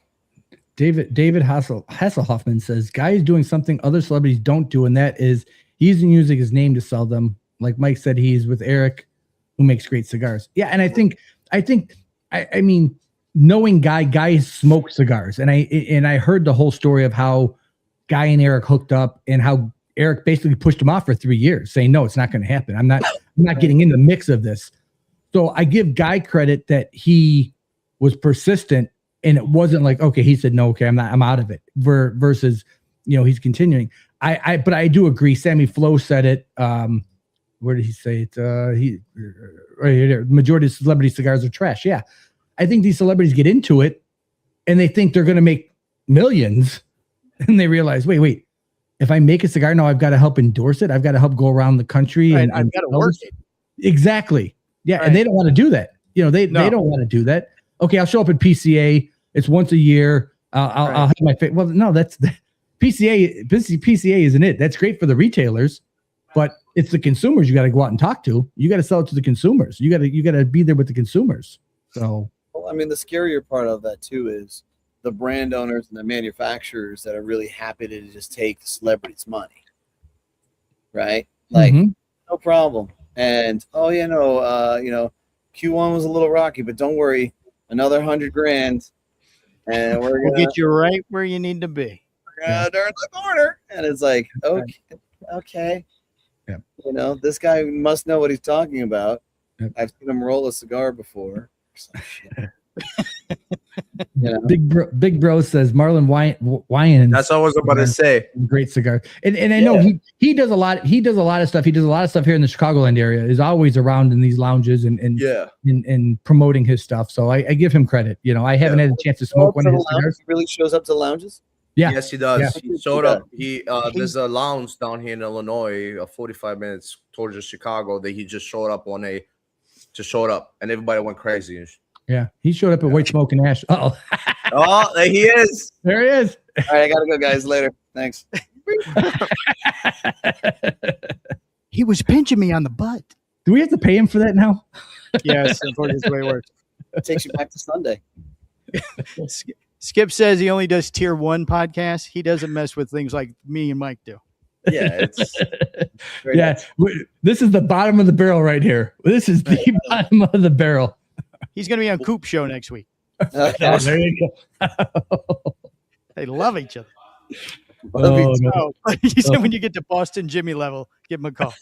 David Hasselhoffman says, Guy is doing something other celebrities don't do, and that is he's using his name to sell them. Like Mike said, he's with Eric, who makes great cigars. Yeah, and I mean, knowing Guy smoked cigars, and I heard the whole story of how Guy and Eric hooked up, and how Eric basically pushed him off for 3 years, saying, "No, it's not going to happen. I'm not getting in the mix of this." So I give Guy credit that he was persistent. And it wasn't like, okay, he said, no, okay, I'm out of it versus, he's continuing. But I do agree. Sammy Flo said it. Where did he say it? Right here, the majority of celebrity cigars are trash. Yeah. I think these celebrities get into it and they think they're going to make millions. And they realize, wait, if I make a cigar now, I've got to help endorse it. I've got to help go around the country. Right, and I've got to work it. Exactly. Yeah. Right. And they don't want to do that. They don't want to do that. Okay, I'll show up at PCA. It's once a year. I'll have my face. Well, no, that's the PCA. PCA isn't it? That's great for the retailers, but it's the consumers you got to go out and talk to. You got to sell it to the consumers. You got to be there with the consumers. So, I mean, the scarier part of that too is the brand owners and the manufacturers that are really happy to just take the celebrities' money, right? Like, no problem. And Q1 was a little rocky, but don't worry, another $100,000, and we'll get you right where you need to be. Turn the corner, and it's like, okay. Yeah. You know, this guy must know what he's talking about. Yep. I've seen him roll a cigar before. Big bro says Marlon Wyan. That's what I was about to say. Great cigar, and I know he does a lot. He does a lot of stuff. He does a lot of stuff here in the Chicagoland area. Is always around in these lounges and promoting his stuff. So I give him credit. You know, I haven't had a chance to smoke one of his cigars. He really shows up to lounges. Yeah. Yes, he does. Yeah. He showed up. There's a lounge down here in Illinois, 45 minutes towards Chicago, that he just showed up one day. Just showed up, and everybody went crazy. Yeah, he showed up at White Smoke and Ash. Oh, there he is. There he is. All right, I gotta go, guys. Later. Thanks. He was pinching me on the butt. Do we have to pay him for that now? Yes, unfortunately, that's the way it works. It takes you back to Sunday. Skip says he only does tier 1 podcasts. He doesn't mess with things like me and Mike do. Yeah, it's this is the bottom of the barrel right here. This is the bottom of the barrel. He's going to be on Coop Show next week. There you go. They love each other. No. He said when you get to Boston Jimmy level, give him a call.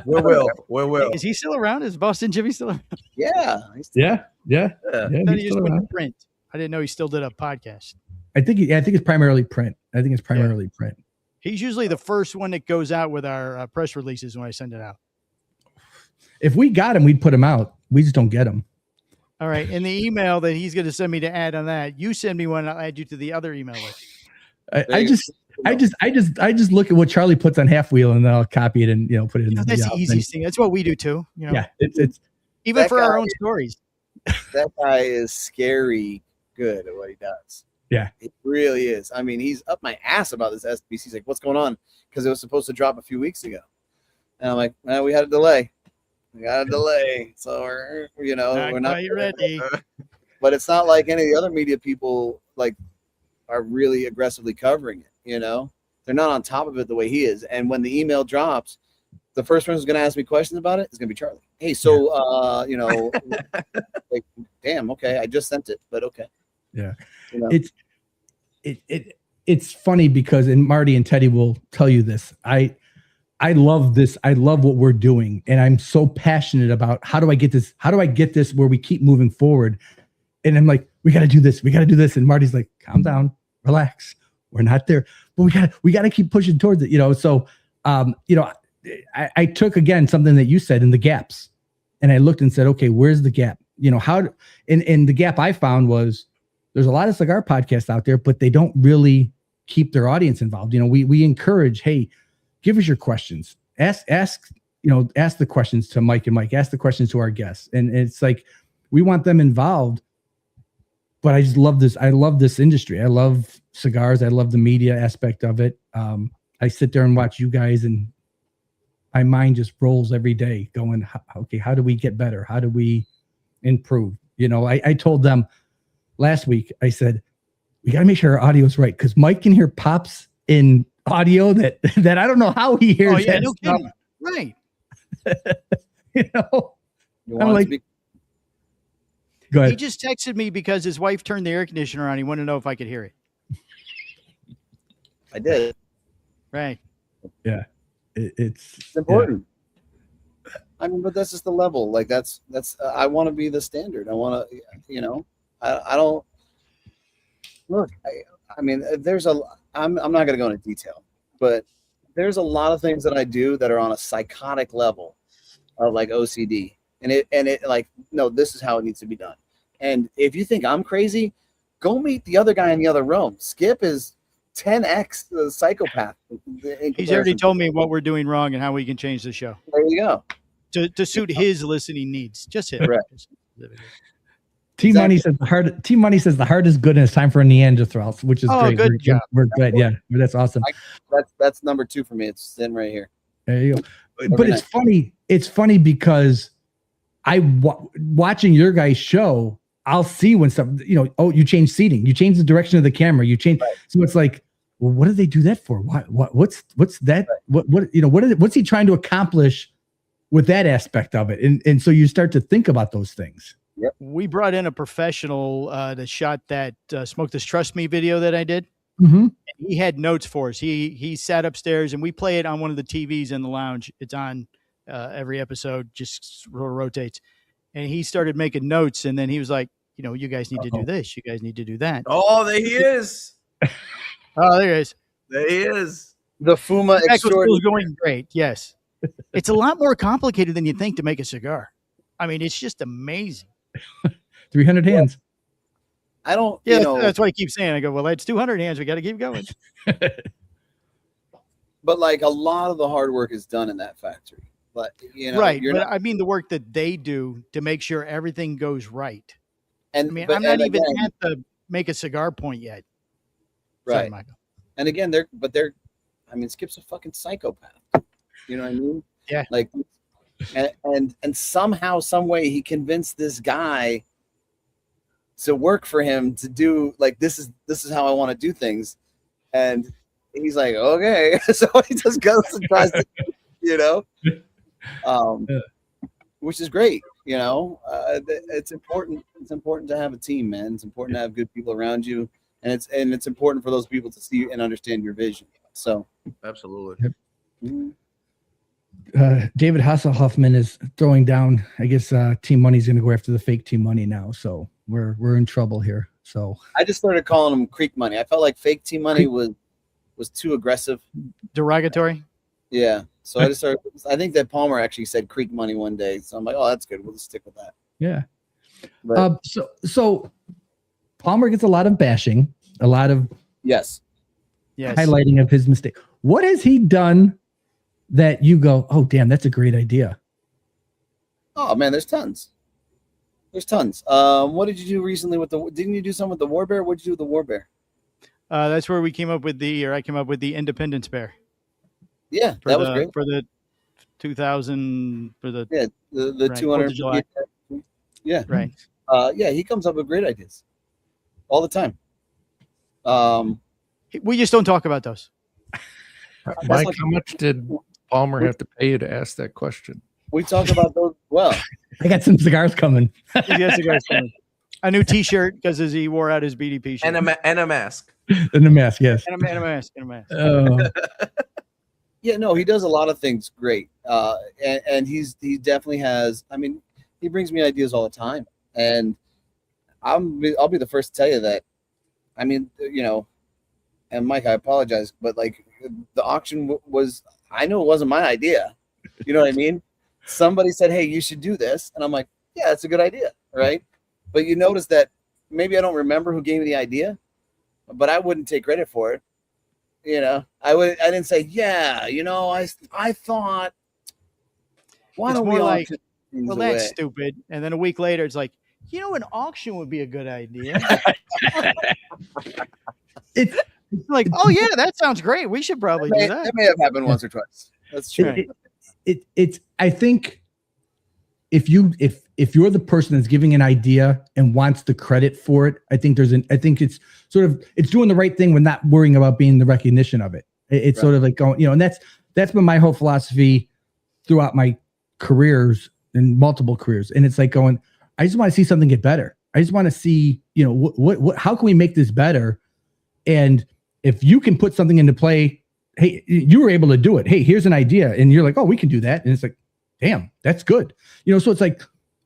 we will. Is he still around? Is Boston Jimmy still around? Yeah. Yeah. I thought he just went to print. I didn't know he still did a podcast. I think it's primarily print. Print. He's usually the first one that goes out with our press releases when I send it out. If we got him, we'd put him out. We just don't get him. All right. And the email that he's going to send me to add on that, you send me one, I'll add you to the other email list. I just look at what Charlie puts on Half Wheel and then I'll copy it and put it in. That's the easiest thing. That's what we do too. Yeah, it's even for our own stories. That guy is scary good at what he does. Yeah, it really is. I mean, he's up my ass about this SBC. He's like, "What's going on?" Because it was supposed to drop a few weeks ago, and I'm like, "Well, we had a delay. So we're not ready." But it's not like any of the other media people are really aggressively covering it. They're not on top of it the way he is. And when the email drops, the first person who's going to ask me questions about it is going to be Charlie. Hey, so damn, okay, I just sent it, but okay. Yeah, it's funny because, and Marty and Teddy will tell you this. I love this. I love what we're doing, and I'm so passionate about how do I get this? How do I get this where we keep moving forward? And I'm like, we got to do this. We got to do this. And Marty's like, calm down, relax. We're not there, but we got to keep pushing towards it. So, I took again something that you said in the gaps, and I looked and said, okay, where's the gap? And the gap I found was there's a lot of cigar podcasts out there, but they don't really keep their audience involved. We encourage, hey, give us your questions. Ask the questions to Mike and Mike. Ask the questions to our guests, and it's like we want them involved. But I just love this. I love this industry. I love cigars. I love the media aspect of it. I sit there and watch you guys, and my mind just rolls every day going, okay, how do we get better? How do we improve? I told them last week, I said, we got to make sure our audio is right because Mike can hear pops in audio that I don't know how he hears. Oh, yeah, no kidding. Right. I'm like, go ahead. He just texted me because his wife turned the air conditioner on. He wanted to know if I could hear it. I did. Right. Yeah. It's important. Yeah. I mean, but that's just the level. That's I want to be the standard. I want to, I don't look. I mean, I'm not going to go into detail, but there's a lot of things that I do that are on a psychotic level of OCD, and it no, this is how it needs to be done. And if you think I'm crazy, go meet the other guy in the other room. Skip is 10x the psychopath. He's already told me what we're doing wrong and how we can change the show. There you go. To suit his listening needs. Just hit. Right. T Money says the heart is good and it's time for a Neanderthals, which is great. Good job. We're glad. Yeah, that's awesome. That's number 2 for me. It's sitting right here. There you go. But it's funny. It's funny because watching your guys' show, I'll see when stuff, oh, you change seating, you change the direction of the camera, you change. Right. So it's like, well, what do they do that for? What's that? Right. What's he trying to accomplish with that aspect of it? And so you start to think about those things. Yep. We brought in a professional that shot that Smoke This Trust Me video that I did. Mm-hmm. He had notes for us. He sat upstairs and we play it on one of the TVs in the lounge. It's on every episode, just rotates. And he started making notes, and then he was like, you guys need to do this. You guys need to do that. Oh, there he is. Oh, there he is. There he is. The Fuma extraordinary. Going great. Yes. It's a lot more complicated than you think to make a cigar. I mean, it's just amazing. 300 hands. I don't, that's what I keep saying. I go, well, it's 200 hands. We got to keep going. But like a lot of the hard work is done in that factory. But, right. But I mean, the work that they do to make sure everything goes right. And I mean, I'm not even at the make a cigar point yet. Right. Sorry, Michael. And again, Skip's a fucking psychopath. You know what I mean? Yeah. Like, and somehow, some way, he convinced this guy to work for him to do like this is how I want to do things, and he's like, okay, so he just goes and tries to, which is great. It's important. It's important to have a team, man. It's important to have good people around you, and it's important for those people to see and understand your vision. So, absolutely. Mm-hmm. David Hasselhoffman is throwing down. I guess Team Money's going to go after the fake Team Money now. So we're in trouble here. So I just started calling them Creek Money. I felt like fake Team Money was too aggressive, derogatory. Yeah. So I just started. I think that Palmer actually said Creek Money one day. So I'm like, oh, that's good. We'll just stick with that. Yeah. But, so Palmer gets a lot of bashing, a lot of yes, highlighting of his mistake. What has he done that you go, oh damn, that's a great idea? Oh man, there's tons. What did you do recently with didn't you do something with the War Bear? What did you do with the War Bear? That's where I came up with the Independence Bear. Yeah, that was great. For the 2000, for the the 200 July. Yeah. Right. Yeah, he comes up with great ideas all the time. We just don't talk about those. Mike, how much did Palmer have to pay you to ask that question? We talk about those. Well, I got some cigars coming. A new T-shirt because he wore out his BDP shirt and a mask. And a mask, yes. And a mask. Yeah, no, he does a lot of things great, and he definitely has. I mean, he brings me ideas all the time, and I'll be the first to tell you that. I mean, and Mike, I apologize, but like the auction was, I know it wasn't my idea. You know what I mean? Somebody said, hey, you should do this. And I'm like, yeah, that's a good idea. Right. But you notice that maybe I don't remember who gave me the idea, but I wouldn't take credit for it. I didn't say, yeah, I thought, why don't we like, well, that's stupid. And then a week later, it's like, an auction would be a good idea. It's like, oh yeah, that sounds great. We should probably do that. That may have happened once or twice. That's true. It's. I think if you're the person that's giving an idea and wants the credit for it, I think it's sort of it's doing the right thing when not worrying about being the recognition of it. It's sort of like going, and that's been my whole philosophy throughout my careers and multiple careers. And it's like going, I just want to see something get better. I just want to see, what how can we make this better? And if you can put something into play, hey, you were able to do it. Hey, here's an idea. And you're like, oh, we can do that. And it's like, damn, that's good. So it's like,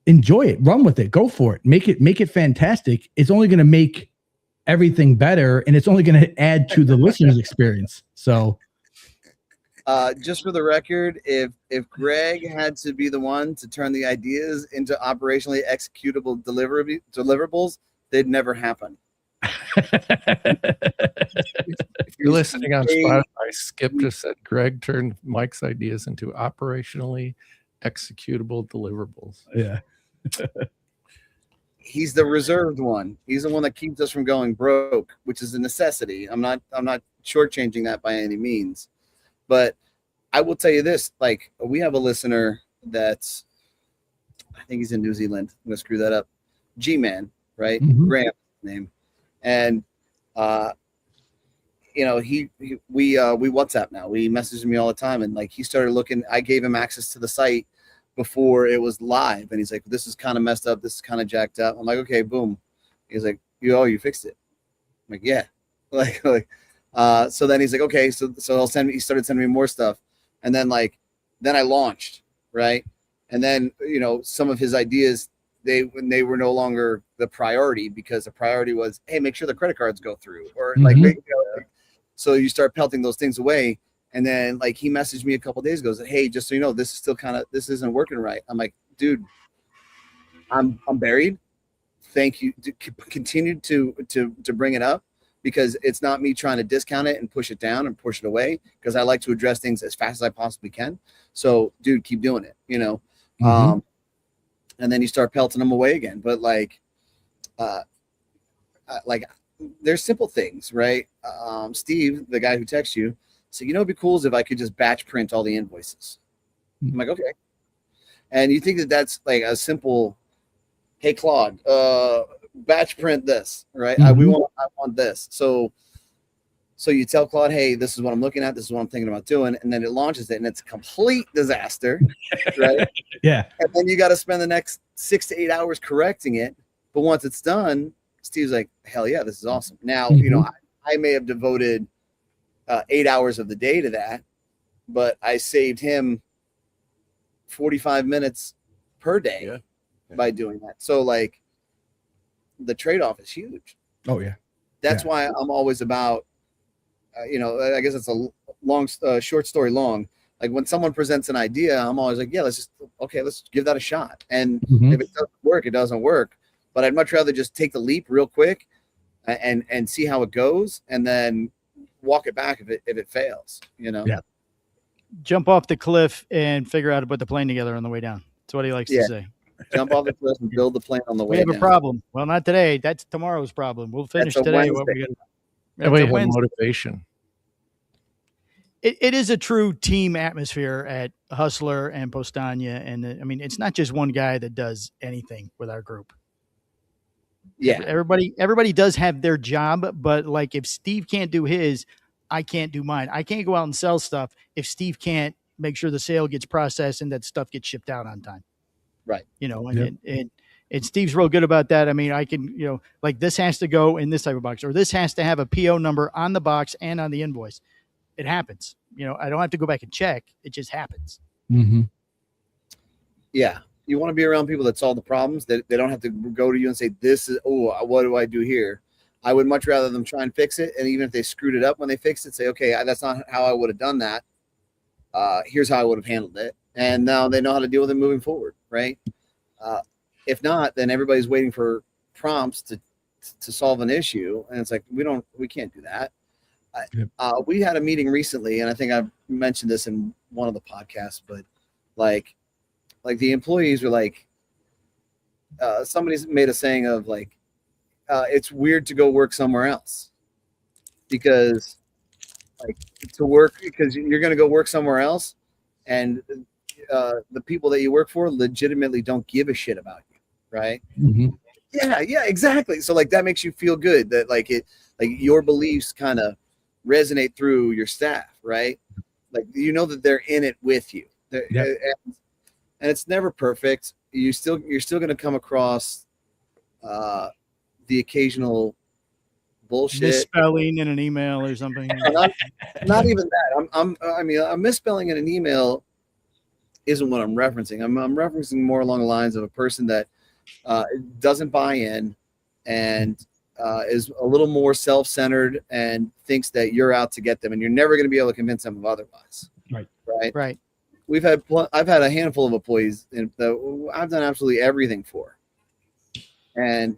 enjoy it, run with it, go for it, make it fantastic. It's only going to make everything better. And it's only going to add to the listener's experience. So just for the record, if Greg had to be the one to turn the ideas into operationally executable deliverables, they'd never happen. If you're listening on Spotify, Skip just said Greg turned Mike's ideas into operationally executable deliverables. Yeah. He's the reserved one. He's the one that keeps us from going broke, which is a necessity. I'm not shortchanging that by any means. But I will tell you this, like, we have a listener that's I think he's in New Zealand. I'm gonna screw that up. G-Man, right? Mhm. Graham name. And we WhatsApp now. We message me all the time, and like he started looking. I gave him access to the site before it was live, and he's like, "This is kind of messed up. This is kind of jacked up." I'm like, "Okay, boom." He's like, you fixed it." I'm like, "Yeah." So then he's like, "Okay." So he'll send me. He started sending me more stuff, and then then I launched, right? And then some of his ideas they were no longer the priority, because the priority was, hey, make sure the credit cards go through, or so you start pelting those things away. And then he messaged me a couple of days ago, said, "Hey, just so you know, this isn't working right." I'm like, "Dude, I'm buried. Thank you. Continue to bring it up, because it's not me trying to discount it and push it down and push it away, because I like to address things as fast as I possibly can. So, dude, keep doing it, and then you start pelting them away again. But there's simple things, right? Steve, the guy who texts you, said, "It'd be cool if I could just batch print all the invoices." I'm like, "Okay." And you think that's like a simple, "Hey, Claude, batch print this, right? I want this." So you tell Claude, "Hey, this is what I'm looking at. This is what I'm thinking about doing." And then it launches it, and it's a complete disaster, right? Yeah. And then you got to spend the next 6 to 8 hours correcting it. But once it's done, Steve's like, "Hell yeah, this is awesome." Now, I may have devoted 8 hours of the day to that, but I saved him 45 minutes per day by doing that. So the trade-off is huge. Oh yeah. That's why I'm always about, I guess it's a long, short story long. Like when someone presents an idea, I'm always like, "Yeah, let's give that a shot." And if it doesn't work, it doesn't work. But I'd much rather just take the leap real quick and see how it goes, and then walk it back if it fails. Yeah. Jump off the cliff and figure out how to put the plane together on the way down. That's what he likes to say. Jump off the cliff and build the plane on the way We have down. a problem. Well, not today. That's tomorrow's problem. We'll finish That's a today. Wednesday. And we have motivation. It is a true team atmosphere at Hustler and Powstanie. And it's not just one guy that does anything with our group. Yeah. Everybody does have their job, but if Steve can't do his, I can't do mine. I can't go out and sell stuff if Steve can't make sure the sale gets processed and that stuff gets shipped out on time. Right. And Steve's real good about that. I can, this has to go in this type of box, or this has to have a PO number on the box and on the invoice. It happens. I don't have to go back and check. It just happens. Mm-hmm. Yeah. You want to be around people that solve the problems, that they don't have to go to you and say, what do I do here? I would much rather them try and fix it. And even if they screwed it up when they fixed it, say, "Okay, that's not how I would have done that. Here's how I would have handled it." And now they know how to deal with it moving forward. Right. If not, then everybody's waiting for prompts to solve an issue. And it's like, we can't do that. We had a meeting recently, and I think I've mentioned this in one of the podcasts, but the employees were like, somebody's made a saying of it's weird to go work somewhere else, because you're going to go work somewhere else, and the people that you work for legitimately don't give a shit about you, right? Mm-hmm. Yeah, exactly. So that makes you feel good that your beliefs kind of resonate through your staff, right? That they're in it with you. And it's never perfect. You're still going to come across the occasional bullshit, misspelling in an email or something. not even that. A misspelling in an email isn't what I'm referencing. I'm referencing more along the lines of a person that doesn't buy in and is a little more self-centered and thinks that you're out to get them, and you're never going to be able to convince them of otherwise. Right. I've had a handful of employees that I've done absolutely everything for, and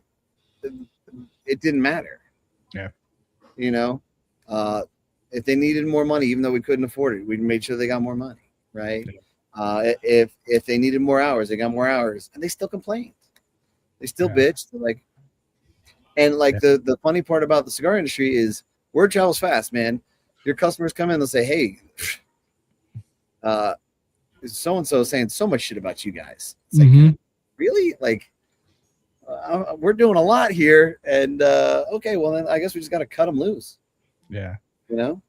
it didn't matter. Yeah. If they needed more money, even though we couldn't afford it, we made sure they got more money. Right. If they needed more hours, they got more hours, and they still complained. They still bitched. The funny part about the cigar industry is word travels fast, man. Your customers come in, they'll say, "Hey, so-and-so saying so much shit about you guys." It's really? Like, we're doing a lot here. And okay, well, then I guess we just got to cut them loose. Yeah. You know?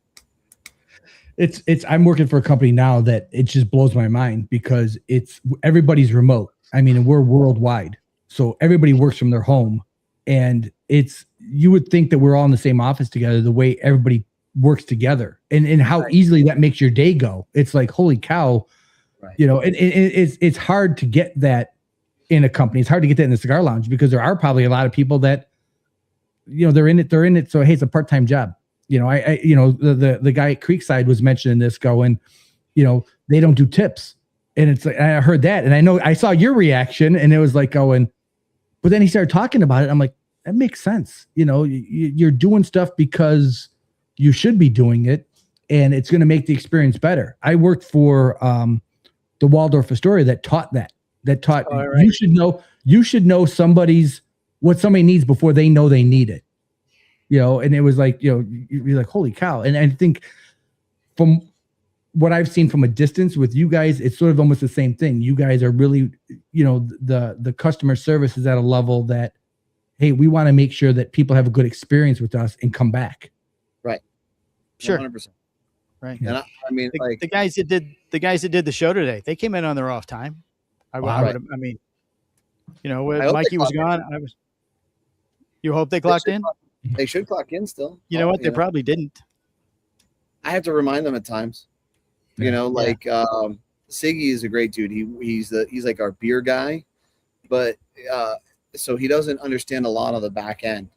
I'm working for a company now that it just blows my mind because everybody's remote. I mean, we're worldwide. So everybody works from their home, and you would think that we're all in the same office together, the way everybody works together and how easily that makes your day go. It's like, holy cow, you know, it's hard to get that in a company. It's hard to get that in the cigar lounge because there are probably a lot of people that, you know, they're in it. So, hey, it's a part-time job. You know, the guy at Creekside was mentioning this going, you know, they don't do tips. And it's like, I heard that. And I know I saw your reaction and it was like going, but then he started talking about it. I'm like, that makes sense. You know, you're doing stuff because you should be doing it and it's going to make the experience better. I worked for the Waldorf Astoria that taught you should know what somebody needs before they know they need it. You know, and it was like, you know, you're like, holy cow. And I think from what I've seen from a distance with you guys, it's sort of almost the same thing. You guys are really, you know, the customer service is at a level that, hey, we want to make sure that people have a good experience with us and come back. Right. Sure. 100%. Right. And I mean, the guys that did the show today, they came in on their off time. I mean, you know, when Mikey was gone, you hope they clocked in? They should clock in still. You know what? They probably didn't. I have to remind them at times. You know, like Siggy is a great dude. He's like our beer guy, but so he doesn't understand a lot of the back end.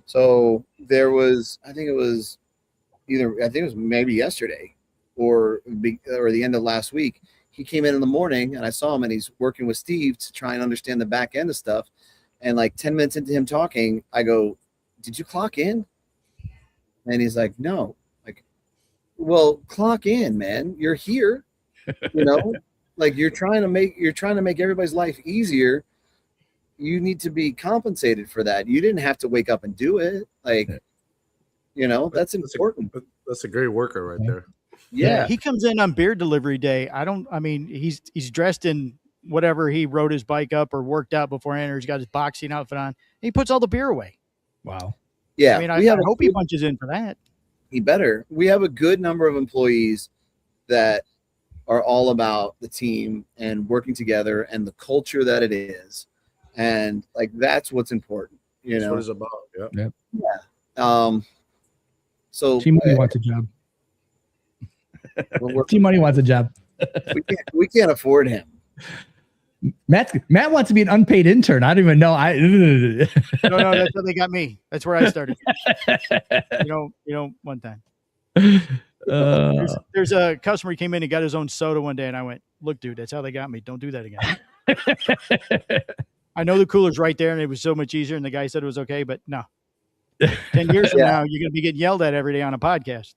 So there was, I think it was maybe yesterday or the end of last week. He came in the morning and I saw him and he's working with Steve to try and understand the back end of stuff. And like 10 minutes into him talking, I go, "Did you clock in?" And he's like, "No." Like, well, clock in, man. You're here. You know, like you're trying to make everybody's life easier. You need to be compensated for that. You didn't have to wake up and do it. Like, you know, that's important. That's a great worker right there. Yeah. He comes in on beer delivery day. He's dressed in whatever he rode his bike up or worked out beforehand, or he's got his boxing outfit on. And he puts all the beer away. Wow. Yeah. I mean, I hope he punches in for that. He better. We have a good number of employees that are all about the team and working together and the culture that it is. And like, that's what's important, you know, that's what it's about. Yeah. Yeah. So Team Money wants a job. Team Money wants a job. we can't afford him. Matt wants to be an unpaid intern. I don't even know. No, that's how they got me. That's where I started. You know, one time. There's a customer who came in and got his own soda one day, and I went, "Look, dude, that's how they got me. Don't do that again." I know the cooler's right there, and it was so much easier, and the guy said it was okay, but no. 10 years from now, you're going to be getting yelled at every day on a podcast.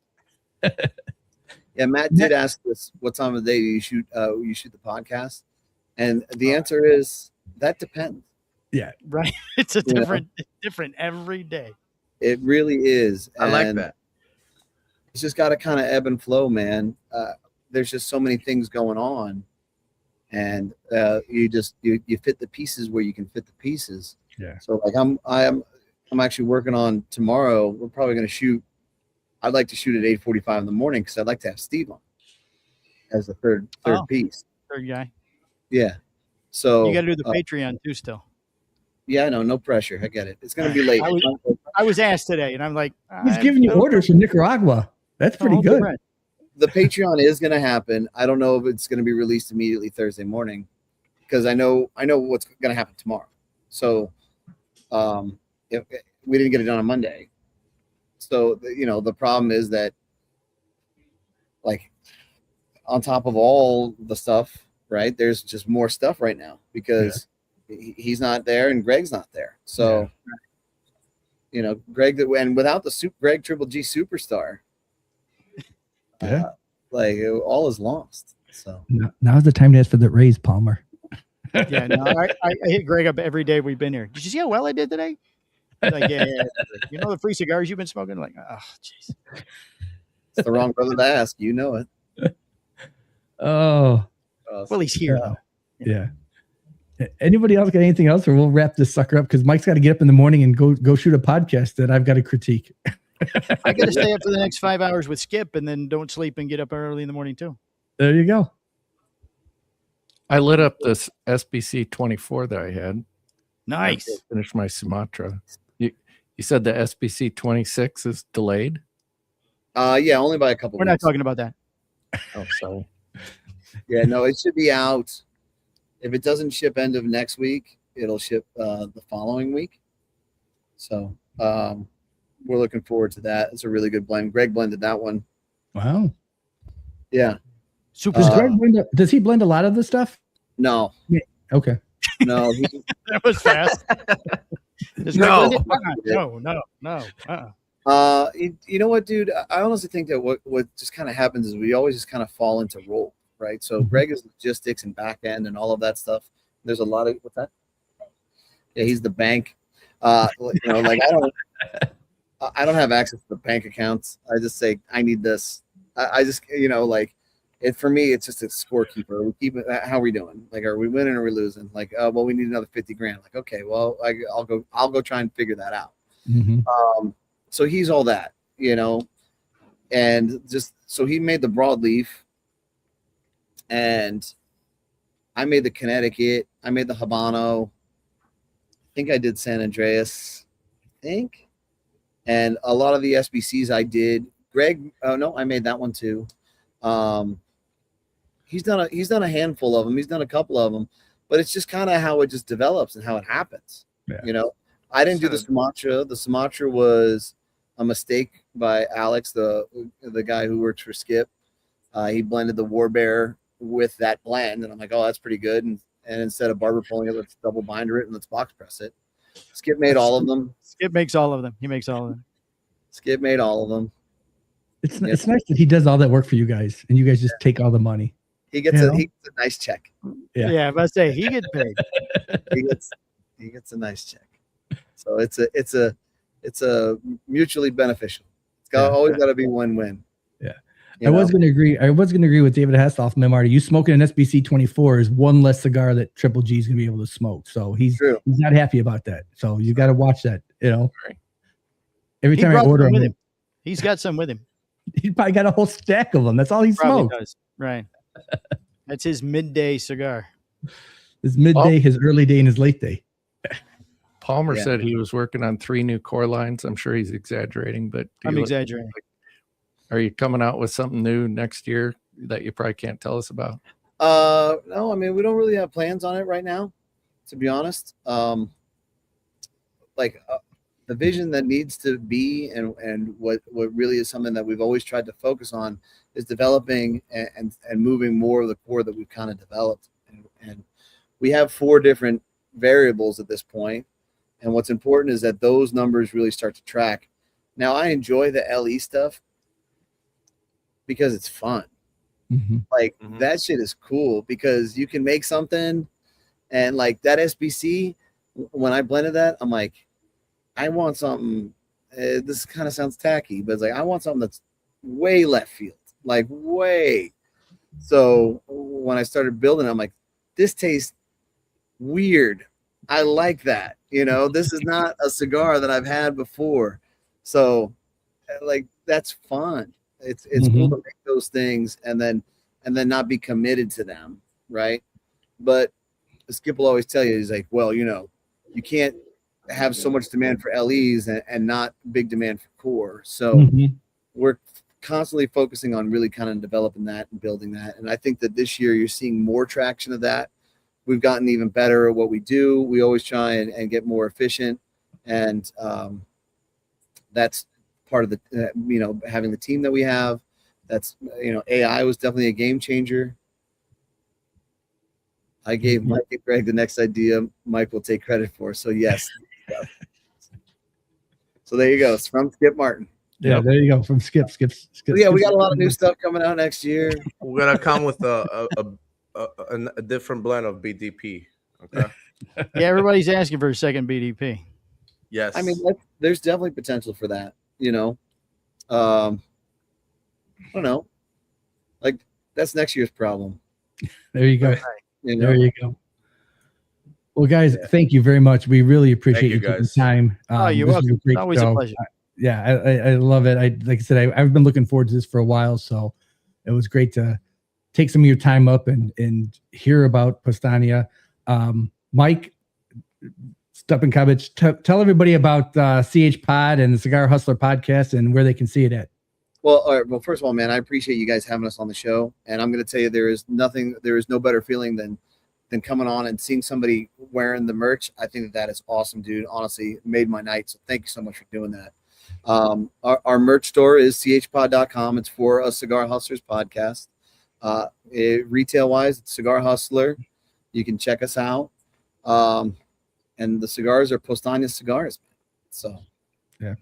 Yeah, Matt did ask us what time of the day you shoot the podcast, and the answer is that depends. Yeah, right. It's different every day. It really is. I like that. It's just got to kind of ebb and flow, man. There's just so many things going on, and you fit the pieces where you can fit the pieces. Yeah. So like I'm actually working on tomorrow. We're probably going to shoot. I'd like to shoot at 8:45 in the morning because I'd like to have Steve on as the third piece. Third guy. Yeah. So you got to do the Patreon too still. Yeah, I know. No pressure. I get it. It's going to be late. I was asked today, and I'm like, he's giving you orders from Nicaragua. That's pretty good. The Patreon is going to happen. I don't know if it's going to be released immediately Thursday morning because I know what's going to happen tomorrow. So, if we didn't get it done on Monday. So, you know, the problem is that, like, on top of all the stuff, right, there's just more stuff right now because he's not there and Greg's not there. So, you know, Greg, and without the Greg Triple G Superstar, like, all is lost. So now's the time to ask for the raise, Palmer. Yeah, no, I hit Greg up every day we've been here. Did you see how well I did today? Like, yeah. You know the free cigars you've been smoking? Like, oh, jeez. It's the wrong brother to ask. You know it. Oh. Well, he's here, though. Yeah. Anybody else got anything else, or we'll wrap this sucker up because Mike's got to get up in the morning and go shoot a podcast that I've got to critique. I got to stay up for the next 5 hours with Skip, and then don't sleep and get up early in the morning too. There you go. I lit up this SBC 24 that I had. Nice. I finished my Sumatra. You said the SBC 26 is delayed? Yeah, only by a couple. We're not talking about that. Oh, sorry. Yeah, no, it should be out. If it doesn't ship end of next week, it'll ship the following week. So we're looking forward to that. It's a really good blend. Greg blended that one. Wow. Yeah. Super. Does he blend a lot of the stuff? No. Yeah. Okay. No. That was fast. No. No. You know what, dude? I honestly think that what just kind of happens is we always just kind of fall into role, right? So Greg is logistics and back end and all of that stuff. There's a lot of what's that? Yeah, he's the bank. Like I don't have access to the bank accounts. I just say I need this. I just like it for me. It's just a scorekeeper. We keep it. How are we doing? Like, are we winning or are we losing? Like, well, we need another 50 grand. Like, okay, well, I'll go try and figure that out. Mm-hmm. So he's all that, and just so he made the broadleaf, and I made the Connecticut. I made the Habano. I think I did San Andreas. And a lot of the SBCs I did. Greg, no, I made that one too. He's done a handful of them. He's done a couple of them, but it's just kind of how it just develops and how it happens. Yeah. I didn't do the Sumatra. The Sumatra was a mistake by Alex, the guy who works for Skip. He blended the War Bear with that blend, and I'm like, oh, that's pretty good. And instead of barber pulling it, let's double binder it and let's box press it. Skip made all of them. Skip makes all of them. He makes all of them. Skip made all of them. It's nice that he does all that work for you guys, and you guys just take all the money. He gets a nice check. Yeah, I must say he gets paid. he gets a nice check. So it's a mutually beneficial. It's always got to be win-win. Yeah. I was going to agree with David Hasselhoff, Marty. You smoking an SBC 24 is one less cigar that Triple G is going to be able to smoke. So he's not happy about that. So you got to watch that. Every time I order him, he's got some with him. He probably got a whole stack of them. That's all he smokes. Does. Right. That's his midday cigar. His midday, his early day, and his late day. Palmer said he was working on 3 new core lines. I'm sure he's exaggerating, but I'm exaggerating. Are you coming out with something new next year that you probably can't tell us about? No, I mean, we don't really have plans on it right now, to be honest. The vision that needs to be and what really is something that we've always tried to focus on is developing and moving more of the core that we've kind of developed. And we have 4 different variables at this point. And what's important is that those numbers really start to track. Now, I enjoy the LE stuff because it's fun. Mm-hmm. That shit is cool because you can make something, and like that SBC, when I blended that, I'm like, I want something. This kind of sounds tacky, but it's like I want something that's way left field, like way. So when I started building, I'm like, this tastes weird. I like that. This is not a cigar that I've had before. So like that's fun. It's cool to make those things and then not be committed to them, right? But Skip will always tell you, he's like, well, you can't have so much demand for LEs and not big demand for core. So we're constantly focusing on really kind of developing that and building that. And I think that this year you're seeing more traction of that. We've gotten even better at what we do. We always try and get more efficient. And that's part of the, having the team that we have. That's, AI was definitely a game changer. I gave Mike and Greg the next idea. Mike will take credit for. So yes. So there you go. It's from Skip Martin. Yeah, there you go. From Skip. Yeah, we got a lot of new stuff coming out next year. We're gonna come with a different blend of BDP. Okay. Yeah, everybody's asking for a second BDP. Yes. I mean, there's definitely potential for that. I don't know. Like that's next year's problem. There you go. There you go. Well, guys, thank you very much. We really appreciate you taking guys. time. You're this was welcome. a great Always show. a pleasure. I love it. Like I said, I've been looking forward to this for a while, so it was great to take some of your time up and hear about Powstanie. Mike Szczepankiewicz, tell everybody about CH Pod and the Cigar Hustler podcast and where they can see it at. Well, all right. Well, first of all, man, I appreciate you guys having us on the show, and I'm going to tell you there is no better feeling than coming on and seeing somebody wearing the merch. I think that is awesome, dude. Honestly, it made my night. So thank you so much for doing that. Our merch store is chpod.com. It's for a Cigar Hustlers podcast. Retail wise, it's Cigar Hustler. You can check us out. And the cigars are Powstanie Cigars. So, yeah.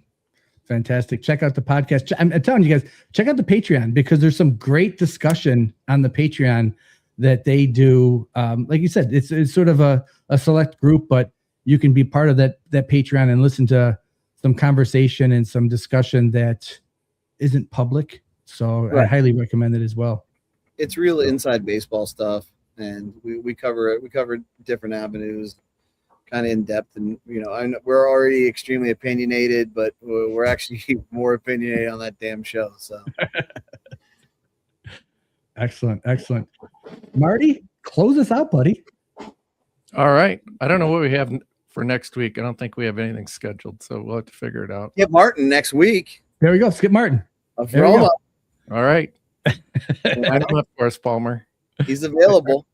Fantastic. Check out the podcast. I'm telling you guys, check out the Patreon because there's some great discussion on the Patreon that they do. Like you said, it's sort of a select group, but you can be part of that Patreon and listen to some conversation and some discussion that isn't public. So right. I highly recommend it as well. It's real inside baseball stuff. And we cover it. We cover different avenues, kind of in depth. And, we're already extremely opinionated, but we're actually more opinionated on that damn show. So excellent. Marty, close us out, buddy. All right. I don't know what we have for next week. I don't think we have anything scheduled, so we'll have to figure it out. Skip Martin next week. There we go. Skip Martin. All right. Line him up for us, Palmer. He's available.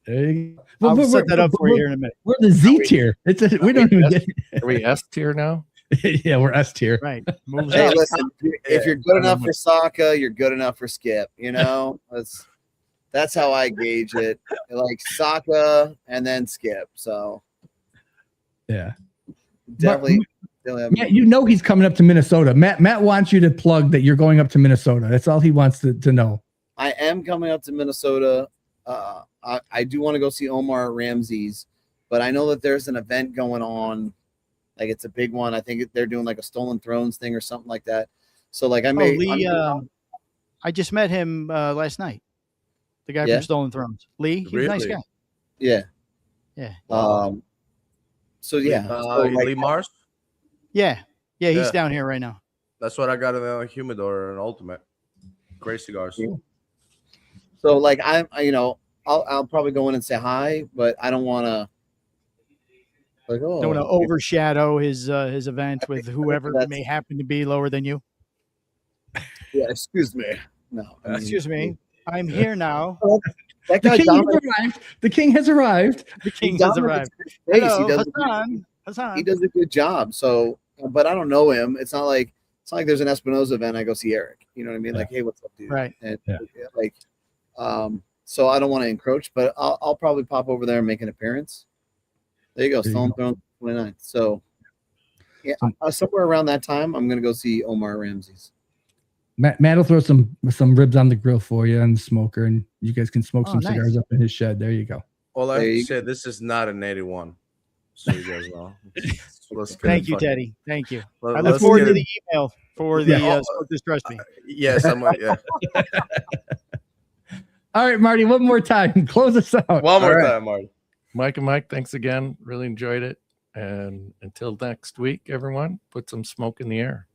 I'll set that up for you here in a minute. We're the Z tier. We don't even get. Are we S tier now? Yeah, we're S tier. Right. Hey, listen, if you're good enough for Saka, you're good enough for Skip. That's how I gauge it. Like Saka and then Skip. So yeah, definitely. Matt, he's coming up to Minnesota. Matt wants you to plug that you're going up to Minnesota. That's all he wants to know. I am coming up to Minnesota. I do want to go see Omar Ramsey's, but I know that there's an event going on. Like it's a big one. I think they're doing like a Stolen Thrones thing or something like that. So like Lee, I just met him last night. The guy from Stolen Thrones. Lee, he's a nice guy. Yeah. Yeah. So yeah. Lee Mars? Yeah, he's down here right now. That's what I got in the humidor and Ultimate. Great cigars. So like I'll probably go in and say hi, but I don't want to don't want to overshadow his event with whoever may happen to be lower than you. Yeah, excuse me. No, excuse me. I'm here now. That guy the king has arrived. The king has arrived. Hello, Hassan. He does a good job. So, but I don't know him. It's not like there's an Espinosa event. I go see Eric. You know what I mean? Yeah. Like, hey, what's up, dude? Right. And so I don't want to encroach, but I'll probably pop over there and make an appearance. There you go, Stolen Throne 29th. So, yeah, somewhere around that time, I'm gonna go see Omar Ramsey's. Matt will throw some ribs on the grill for you and the smoker, and you guys can smoke some cigars up in his shed. There you go. All I have to say, this is not an 81. So you guys know. Thank you, Teddy. Thank you. I look forward to the email for the Smoke This Trust Me. Yes, yeah. All right, Marty, one more time. Close us out. One more time, Marty. Mike and Mike, thanks again. Really enjoyed it. And until next week, everyone, put some smoke in the air.